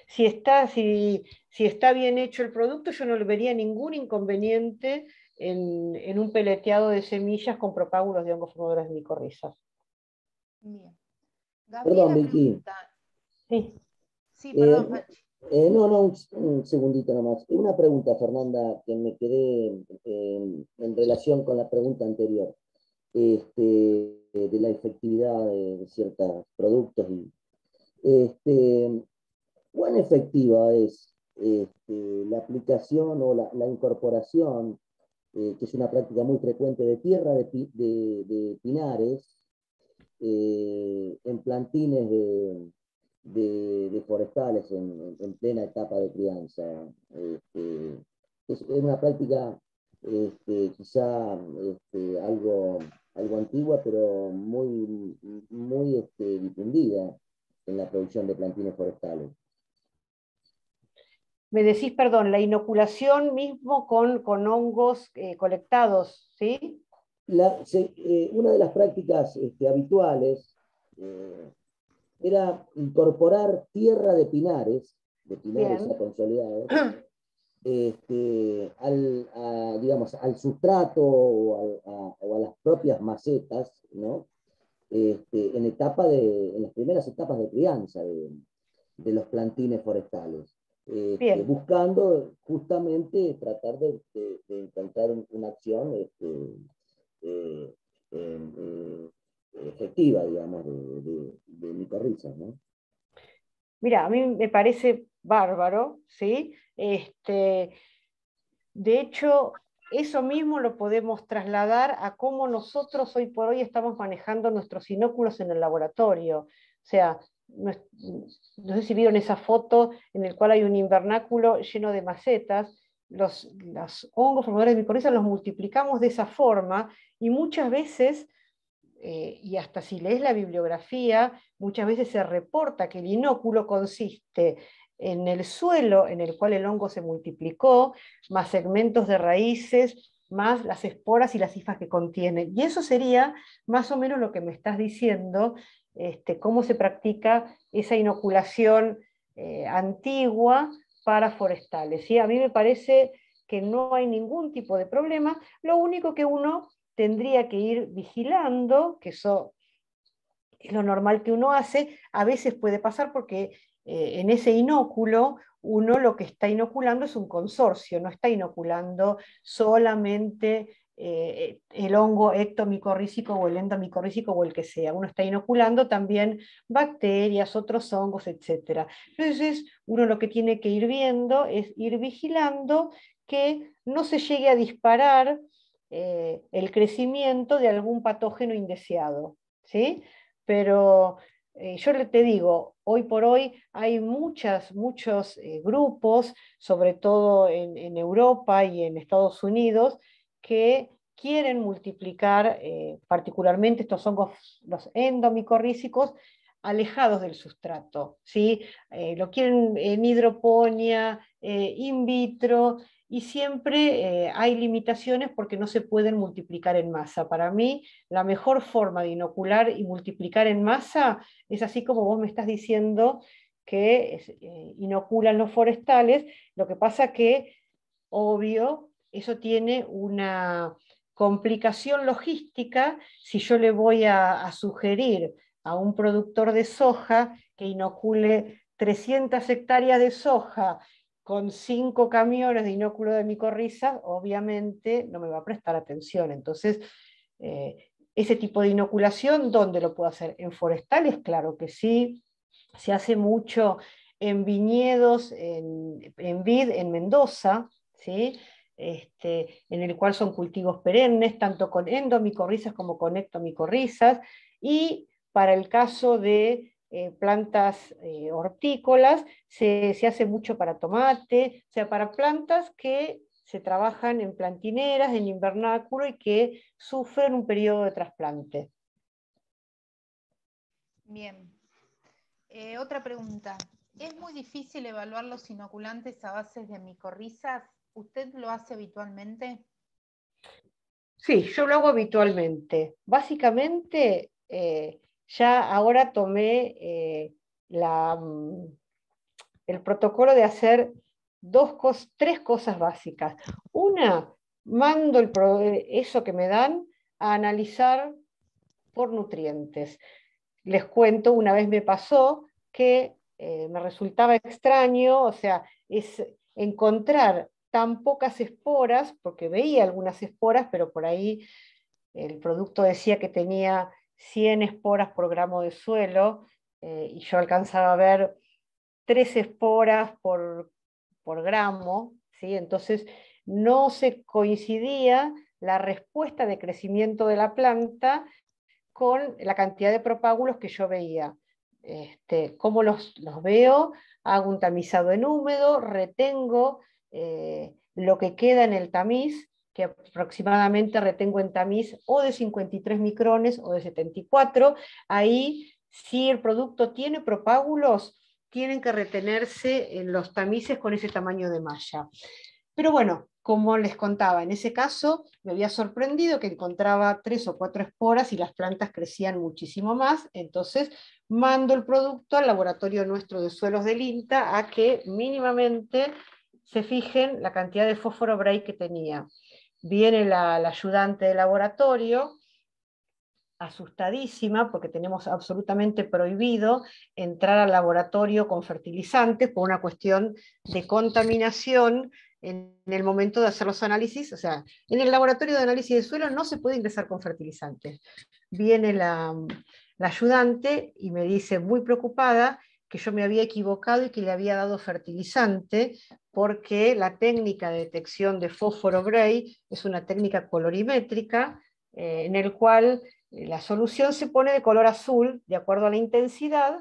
si está bien hecho el producto, yo no le vería ningún inconveniente en un peleteado de semillas con propágulos de hongos formadores de micorrizas.
Bien.
Perdón,
Gabriela
Vicky.
pregunta.
Sí.
Sí, perdón, Pachi.
No, un segundito nomás. Una pregunta, Fernanda, que me quedé en relación con la pregunta anterior, de la efectividad de ciertos productos. ¿Cuán efectiva es la aplicación o la incorporación, que es una práctica muy frecuente, de tierra de pinares en plantines de forestales en plena etapa de crianza? Es una práctica quizá algo antigua, pero muy difundida en la producción de plantines forestales.
Me decís, perdón, la inoculación mismo con hongos colectados, ¿sí?
Una de las prácticas habituales era incorporar tierra de pinares ya
Bien.
consolidados, digamos, al sustrato o a las propias macetas, ¿no? En las primeras etapas de crianza de los plantines forestales,
Bien.
buscando justamente tratar de encontrar una acción eh, eh, efectiva, digamos, de micorrizas, ¿no?
Mira, a mí me parece bárbaro, ¿sí? De hecho, eso mismo lo podemos trasladar a cómo nosotros hoy por hoy estamos manejando nuestros inóculos en el laboratorio. O sea, no sé si vieron esa foto en la cual hay un invernáculo lleno de macetas. Los hongos formadores de micorrizas los multiplicamos de esa forma y muchas veces, y hasta si lees la bibliografía, muchas veces se reporta que el inóculo consiste en el suelo en el cual el hongo se multiplicó, más segmentos de raíces, más las esporas y las hifas que contiene. Y eso sería más o menos lo que me estás diciendo, cómo se practica esa inoculación antigua para forestales. ¿Sí? A mí me parece que no hay ningún tipo de problema, lo único que uno tendría que ir vigilando, que eso es lo normal que uno hace, a veces puede pasar porque en ese inóculo uno lo que está inoculando es un consorcio, no está inoculando solamente el hongo ectomicorrícico o el endomicorrícico o el que sea, uno está inoculando también bacterias, otros hongos, etc. Entonces uno lo que tiene que ir viendo es ir vigilando que no se llegue a disparar el crecimiento de algún patógeno indeseado, ¿sí? Pero yo te digo, hoy por hoy hay muchos grupos, sobre todo en Europa y en Estados Unidos, que quieren multiplicar particularmente estos hongos, los endomicorrícicos, alejados del sustrato, ¿sí? Lo quieren en hidroponía, in vitro, y siempre hay limitaciones porque no se pueden multiplicar en masa. Para mí, la mejor forma de inocular y multiplicar en masa es así como vos me estás diciendo que inoculan los forestales. Lo que pasa que, obvio, eso tiene una complicación logística si yo le voy a sugerir a un productor de soja que inocule 300 hectáreas de soja con 5 camiones de inóculo de micorrizas, obviamente no me va a prestar atención. Entonces, ese tipo de inoculación, ¿dónde lo puedo hacer? ¿En forestales? Claro que sí. Se hace mucho en viñedos, en vid, en Mendoza, ¿sí? En el cual son cultivos perennes, tanto con endomicorrizas como con ectomicorrizas, y para el caso de plantas hortícolas, se hace mucho para tomate, o sea, para plantas que se trabajan en plantineras, en invernáculo y que sufren un periodo de trasplante.
Bien. Otra pregunta. ¿Es muy difícil evaluar los inoculantes a base de micorrizas? ¿Usted lo hace habitualmente?
Sí, yo lo hago habitualmente. Básicamente, ya ahora tomé el protocolo de hacer tres cosas básicas. Una, mando eso que me dan a analizar por nutrientes. Les cuento, una vez me pasó que me resultaba extraño, o sea, es encontrar tan pocas esporas, porque veía algunas esporas, pero por ahí el producto decía que tenía 100 esporas por gramo de suelo, y yo alcanzaba a ver 3 esporas por gramo, ¿sí? Entonces no se coincidía la respuesta de crecimiento de la planta con la cantidad de propágulos que yo veía. ¿Cómo los veo? Hago un tamizado en húmedo, retengo lo que queda en el tamiz, que aproximadamente retengo en tamiz o de 53 micrones o de 74. Ahí, si el producto tiene propágulos, tienen que retenerse en los tamices con ese tamaño de malla. Pero bueno, como les contaba, en ese caso me había sorprendido que encontraba 3 o 4 esporas y las plantas crecían muchísimo más. Entonces mando el producto al laboratorio nuestro de suelos del INTA a que mínimamente se fijen la cantidad de fósforo Bray que tenía. Viene la ayudante de laboratorio, asustadísima, porque tenemos absolutamente prohibido entrar al laboratorio con fertilizantes por una cuestión de contaminación en el momento de hacer los análisis. O sea, en el laboratorio de análisis de suelo no se puede ingresar con fertilizantes. Viene la ayudante y me dice, muy preocupada, que yo me había equivocado y que le había dado fertilizante, porque la técnica de detección de fósforo Bray es una técnica colorimétrica, en el cual la solución se pone de color azul, de acuerdo a la intensidad,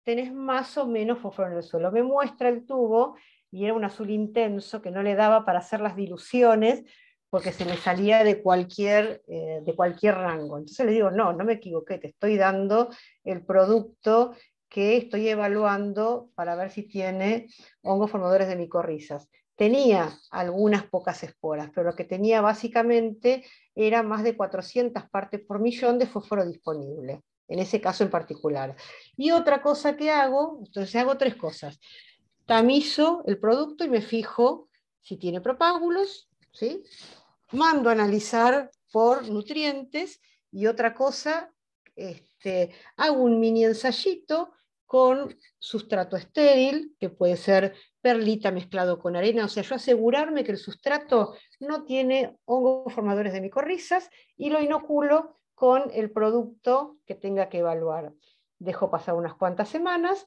tenés más o menos fósforo en el suelo. Me muestra el tubo y era un azul intenso que no le daba para hacer las diluciones porque se me salía de cualquier rango. Entonces le digo, no me equivoqué, te estoy dando el producto que estoy evaluando para ver si tiene hongos formadores de micorrizas. Tenía algunas pocas esporas, pero lo que tenía básicamente era más de 400 partes por millón de fósforo disponible, en ese caso en particular. Y otra cosa que hago, entonces hago 3 cosas. Tamizo el producto y me fijo si tiene propágulos, ¿sí? Mando a analizar por nutrientes, y otra cosa, hago un mini ensayito con sustrato estéril, que puede ser perlita mezclado con arena, o sea, yo asegurarme que el sustrato no tiene hongos formadores de micorrizas y lo inoculo con el producto que tenga que evaluar. Dejo pasar unas cuantas semanas,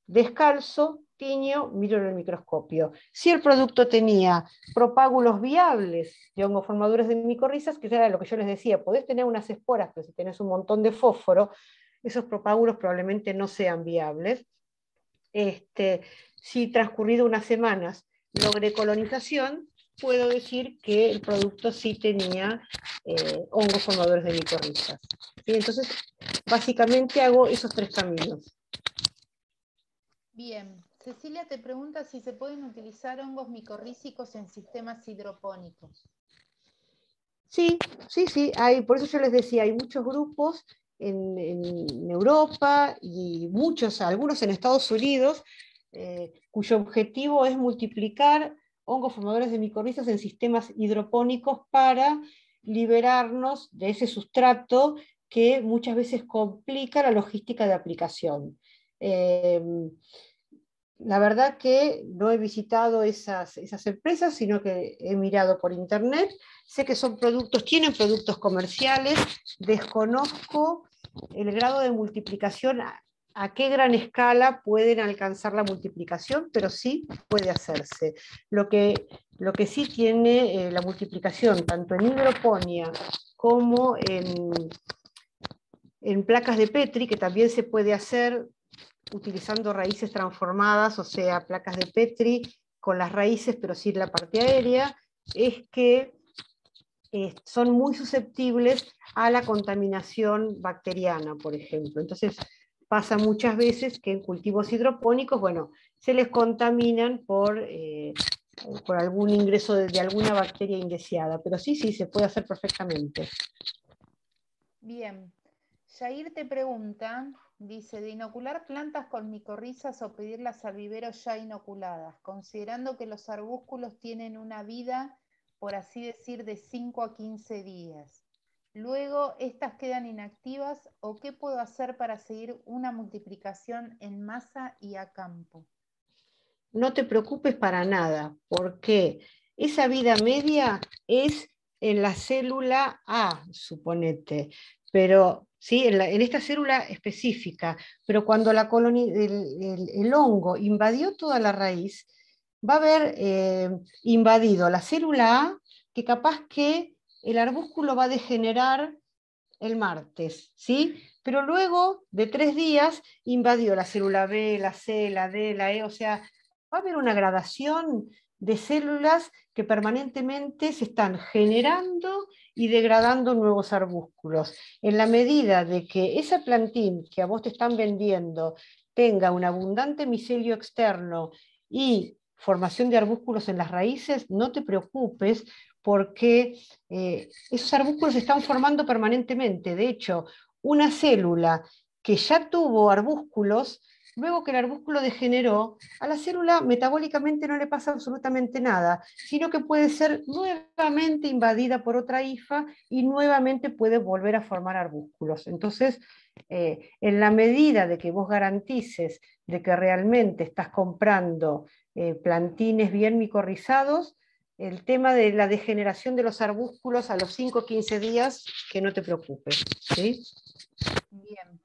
descalzo, tiño, miro en el microscopio. Si el producto tenía propágulos viables de hongos formadores de micorrizas, que era lo que yo les decía, podés tener unas esporas, pero si tenés un montón de fósforo, esos propágulos probablemente no sean viables. Si transcurrido unas semanas logré colonización, puedo decir que el producto sí tenía hongos formadores de micorrizas. ¿Sí? Entonces, básicamente hago esos 3 caminos.
Bien, Cecilia te pregunta si se pueden utilizar hongos micorrízicos en sistemas hidropónicos.
Sí, por eso yo les decía, hay muchos grupos en Europa y algunos en Estados Unidos, cuyo objetivo es multiplicar hongos formadores de micorrizas en sistemas hidropónicos para liberarnos de ese sustrato que muchas veces complica la logística de aplicación. La verdad que no he visitado esas empresas, sino que he mirado por internet. Sé que tienen productos comerciales, desconozco el grado de multiplicación, a qué gran escala pueden alcanzar la multiplicación, pero sí puede hacerse. Lo que sí tiene la multiplicación, tanto en hidroponía como en placas de Petri, que también se puede hacer utilizando raíces transformadas, o sea, placas de Petri con las raíces, pero sin la parte aérea, es que son muy susceptibles a la contaminación bacteriana, por ejemplo. Entonces, pasa muchas veces que en cultivos hidropónicos, se les contaminan por algún ingreso de alguna bacteria indeseada, pero sí, se puede hacer perfectamente.
Bien, Jair te pregunta, dice, de inocular plantas con micorrizas o pedirlas al vivero ya inoculadas, considerando que los arbúsculos tienen una vida, por así decir, de 5 a 15 días. Luego, ¿estas quedan inactivas o qué puedo hacer para seguir una multiplicación en masa y a campo?
No te preocupes para nada, porque esa vida media es en la célula A, suponete, pero ¿sí? En esta célula específica, pero cuando el hongo invadió toda la raíz, va a haber invadido la célula A, que capaz que el arbúsculo va a degenerar el martes, ¿sí? Pero luego de 3 días invadió la célula B, la C, la D, la E, o sea, va a haber una gradación de células que permanentemente se están generando y degradando nuevos arbúsculos. En la medida de que ese plantín que a vos te están vendiendo tenga un abundante micelio externo y formación de arbúsculos en las raíces, no te preocupes, porque esos arbúsculos se están formando permanentemente. De hecho, una célula que ya tuvo arbúsculos, luego que el arbúsculo degeneró, a la célula metabólicamente no le pasa absolutamente nada, sino que puede ser nuevamente invadida por otra hifa y nuevamente puede volver a formar arbúsculos. Entonces, en la medida de que vos garantices de que realmente estás comprando plantines bien micorrizados, el tema de la degeneración de los arbúsculos a los 5 o 15 días, que no te preocupes, ¿sí?
Bien.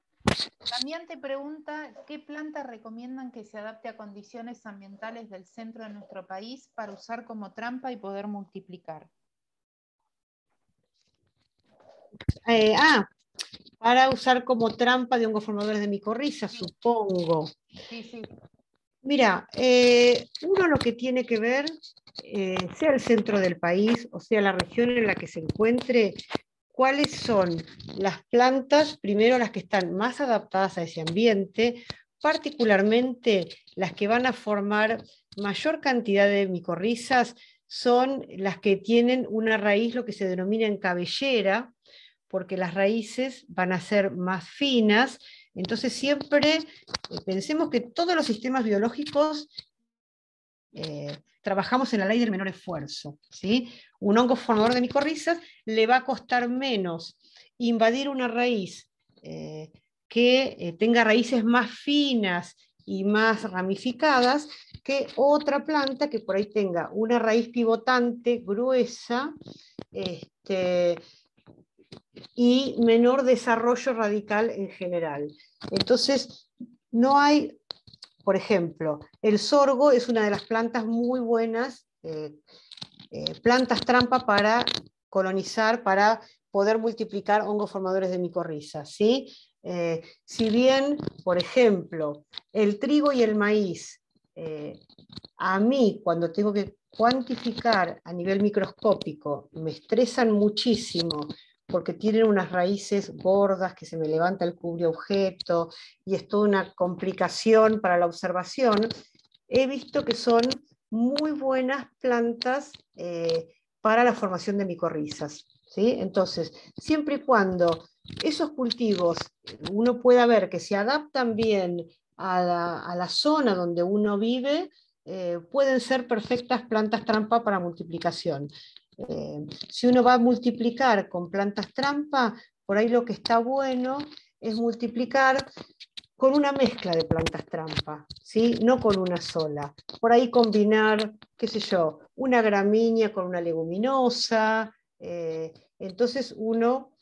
También te pregunta, ¿qué planta recomiendan que se adapte a condiciones ambientales del centro de nuestro país para usar como trampa y poder multiplicar?
Para usar como trampa de hongos formadores de micorriza, sí. Supongo.
Sí, sí.
Mira, uno lo que tiene que ver, sea el centro del país o sea la región en la que se encuentre, cuáles son las plantas, primero las que están más adaptadas a ese ambiente, particularmente las que van a formar mayor cantidad de micorrizas, son las que tienen una raíz, lo que se denomina en cabellera, porque las raíces van a ser más finas. Entonces siempre pensemos que todos los sistemas biológicos trabajamos en la ley del menor esfuerzo, ¿sí? Un hongo formador de micorrizas le va a costar menos invadir una raíz que tenga raíces más finas y más ramificadas que otra planta que por ahí tenga una raíz pivotante gruesa y menor desarrollo radical en general. Entonces, no hay, por ejemplo, el sorgo es una de las plantas muy buenas, plantas trampa para colonizar, para poder multiplicar hongos formadores de micorrizas, ¿sí? Si bien, por ejemplo, el trigo y el maíz, a mí cuando tengo que cuantificar a nivel microscópico, me estresan muchísimo porque tienen unas raíces gordas que se me levanta el cubreobjeto y es toda una complicación para la observación, he visto que son muy buenas plantas para la formación de micorrizas, ¿sí? Entonces, siempre y cuando esos cultivos uno pueda ver que se adaptan bien a la zona donde uno vive, pueden ser perfectas plantas trampa para multiplicación. Si uno va a multiplicar con plantas trampa, por ahí lo que está bueno es multiplicar con una mezcla de plantas trampa, ¿sí? No con una sola. Por ahí combinar, qué sé yo, una gramínea con una leguminosa. Entonces uno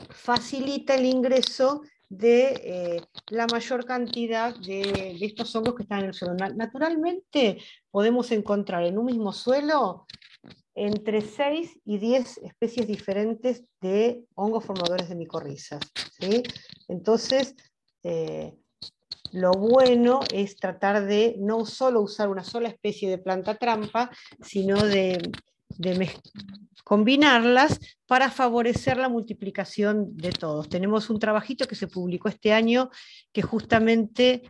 facilita el ingreso de la mayor cantidad de estos hongos que están en el suelo. Naturalmente podemos encontrar en un mismo suelo entre 6 y 10 especies diferentes de hongos formadores de micorrizas, ¿sí? Entonces, lo bueno es tratar de no solo usar una sola especie de planta trampa, sino de combinarlas para favorecer la multiplicación de todos. Tenemos un trabajito que se publicó este año que justamente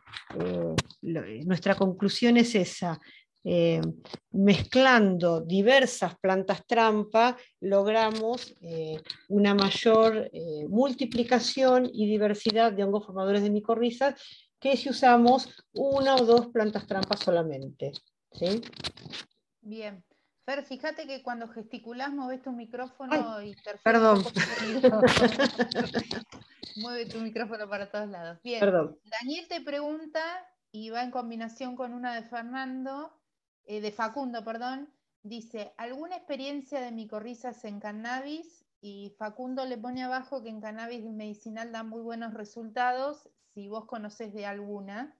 nuestra conclusión es esa. Mezclando diversas plantas trampa logramos una mayor multiplicación y diversidad de hongos formadores de micorrizas que si usamos una o dos plantas trampas solamente, ¿sí?
Bien. Fer, fíjate que cuando gesticulás mueves tu micrófono y interfiere
perdón.
un poco el sonido. Mueve tu micrófono para todos lados. Bien.
Perdón.
Daniel te pregunta, y va en combinación con una de Fernando, de Facundo, perdón. Dice, ¿alguna experiencia de micorrizas en cannabis? Y Facundo le pone abajo que en cannabis medicinal da muy buenos resultados, si vos conocés de alguna.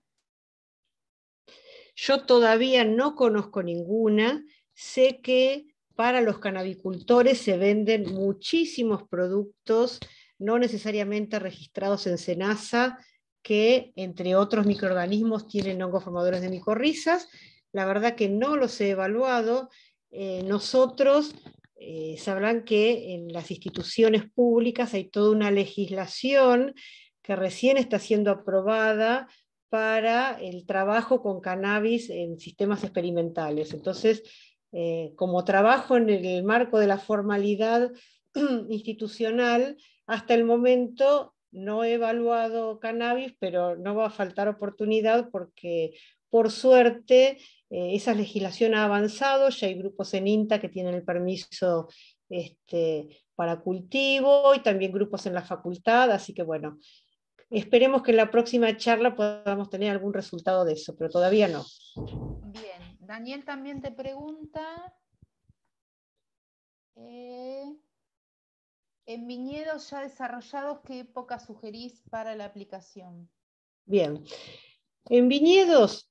Yo todavía no conozco ninguna, sé que para los cannabicultores se venden muchísimos productos, no necesariamente registrados en SENASA, que entre otros microorganismos tienen hongos formadores de micorrizas. La verdad que no los he evaluado. Nosotros sabrán que en las instituciones públicas hay toda una legislación que recién está siendo aprobada para el trabajo con cannabis en sistemas experimentales. Entonces, como trabajo en el marco de la formalidad institucional, hasta el momento no he evaluado cannabis, pero no va a faltar oportunidad porque, por suerte, esa legislación ha avanzado, ya hay grupos en INTA que tienen el permiso para cultivo y también grupos en la facultad, así que bueno, esperemos que en la próxima charla podamos tener algún resultado de eso, pero todavía no.
Bien, Daniel también te pregunta, en viñedos ya desarrollados, ¿qué época sugerís para la aplicación?
Bien, en viñedos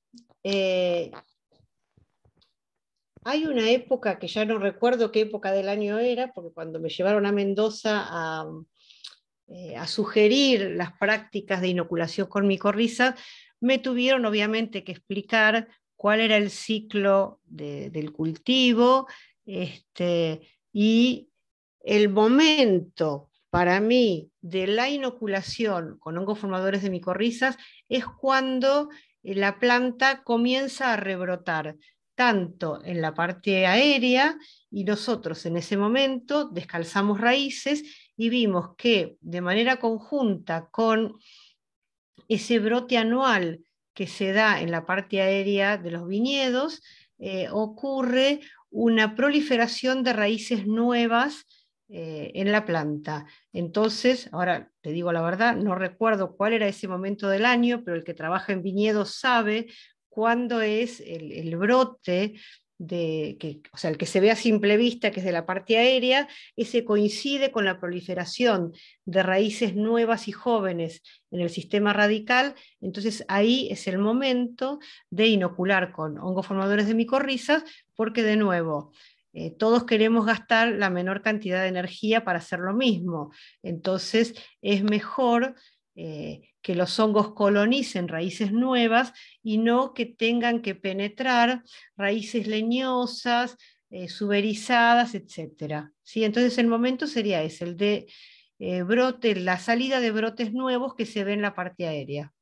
hay una época que ya no recuerdo qué época del año era, porque cuando me llevaron a Mendoza a sugerir las prácticas de inoculación con micorriza, me tuvieron obviamente que explicar cuál era el ciclo del cultivo y el momento para mí de la inoculación con hongos formadores de micorrizas es cuando la planta comienza a rebrotar, tanto en la parte aérea, y nosotros en ese momento descalzamos raíces y vimos que de manera conjunta con ese brote anual que se da en la parte aérea de los viñedos, ocurre una proliferación de raíces nuevas en la planta. Entonces, ahora te digo la verdad, no recuerdo cuál era ese momento del año, pero el que trabaja en viñedos sabe cuándo es el brote o sea, el que se ve a simple vista, que es de la parte aérea, ese coincide con la proliferación de raíces nuevas y jóvenes en el sistema radical. Entonces ahí es el momento de inocular con hongos formadores de micorrizas, porque de nuevo, todos queremos gastar la menor cantidad de energía para hacer lo mismo. Entonces es mejor que los hongos colonicen raíces nuevas y no que tengan que penetrar raíces leñosas, suberizadas, etc. ¿Sí? Entonces el momento sería ese, el de la salida de brotes nuevos que se ve en la parte aérea.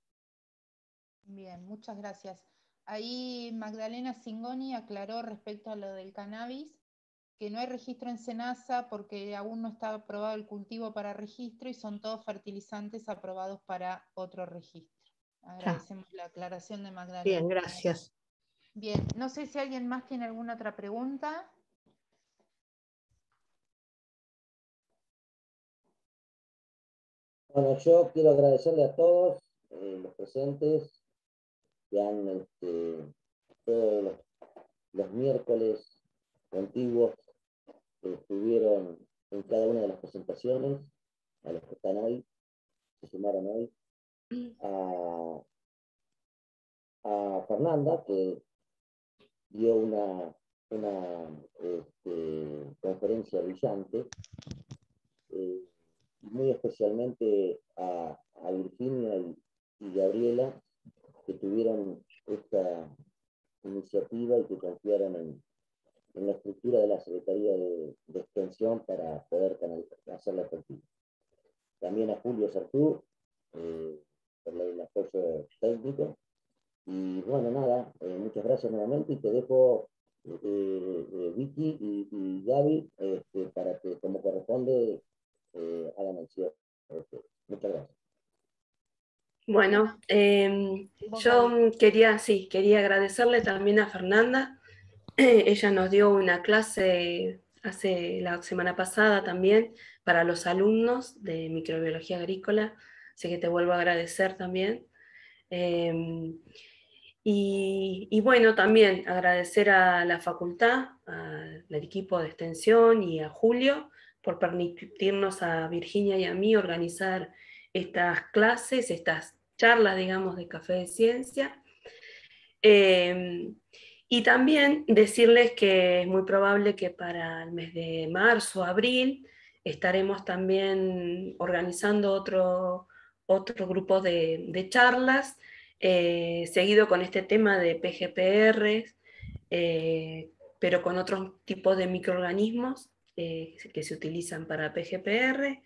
Bien, muchas gracias. Ahí Magdalena Singoni aclaró respecto a lo del cannabis, que no hay registro en SENASA porque aún no está aprobado el cultivo para registro y son todos fertilizantes aprobados para otro registro. Agradecemos la aclaración de Magdalena.
Bien, gracias.
Bien, no sé si alguien más tiene alguna otra pregunta.
Bueno, yo quiero agradecerle a todos los presentes que han todos los miércoles contiguos que estuvieron en cada una de las presentaciones, a los que están hoy, se sumaron hoy, a Fernanda, que dio una conferencia brillante, muy especialmente a Virginia y Gabriela, que tuvieron esta iniciativa y que confiaron en la estructura de la Secretaría de Extensión para poder hacerla efectiva. También a Julio Sartú, por el apoyo técnico. Y bueno, nada, muchas gracias nuevamente y te dejo, Vicky y Gaby, para que, como corresponde, hagan el cierre. Muchas gracias.
Bueno, yo quería agradecerle también a Fernanda. Ella nos dio una clase la semana pasada también para los alumnos de microbiología agrícola, así que te vuelvo a agradecer también. Y bueno, también agradecer a la facultad, al equipo de extensión y a Julio por permitirnos a Virginia y a mí organizar estas clases, estas charlas, digamos, de Café de Ciencia. Y también decirles que es muy probable que para el mes de marzo, abril, estaremos también organizando otro grupo de charlas, seguido con este tema de PGPR, pero con otros tipos de microorganismos que se utilizan para PGPR.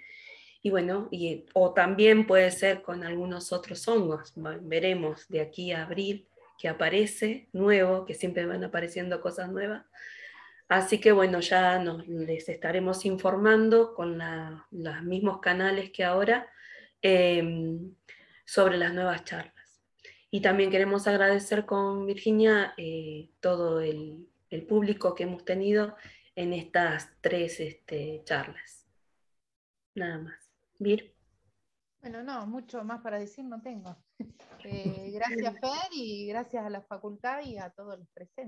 Y bueno, o también puede ser con algunos otros hongos. Veremos de aquí a abril que aparece nuevo, que siempre van apareciendo cosas nuevas. Así que bueno, ya les estaremos informando con los mismos canales que ahora sobre las nuevas charlas. Y también queremos agradecer con Virginia todo el público que hemos tenido en estas 3 charlas. Nada más. Vir.
Bueno, no, mucho más para decir no tengo. Gracias, Fer, y gracias a la facultad y a todos los presentes.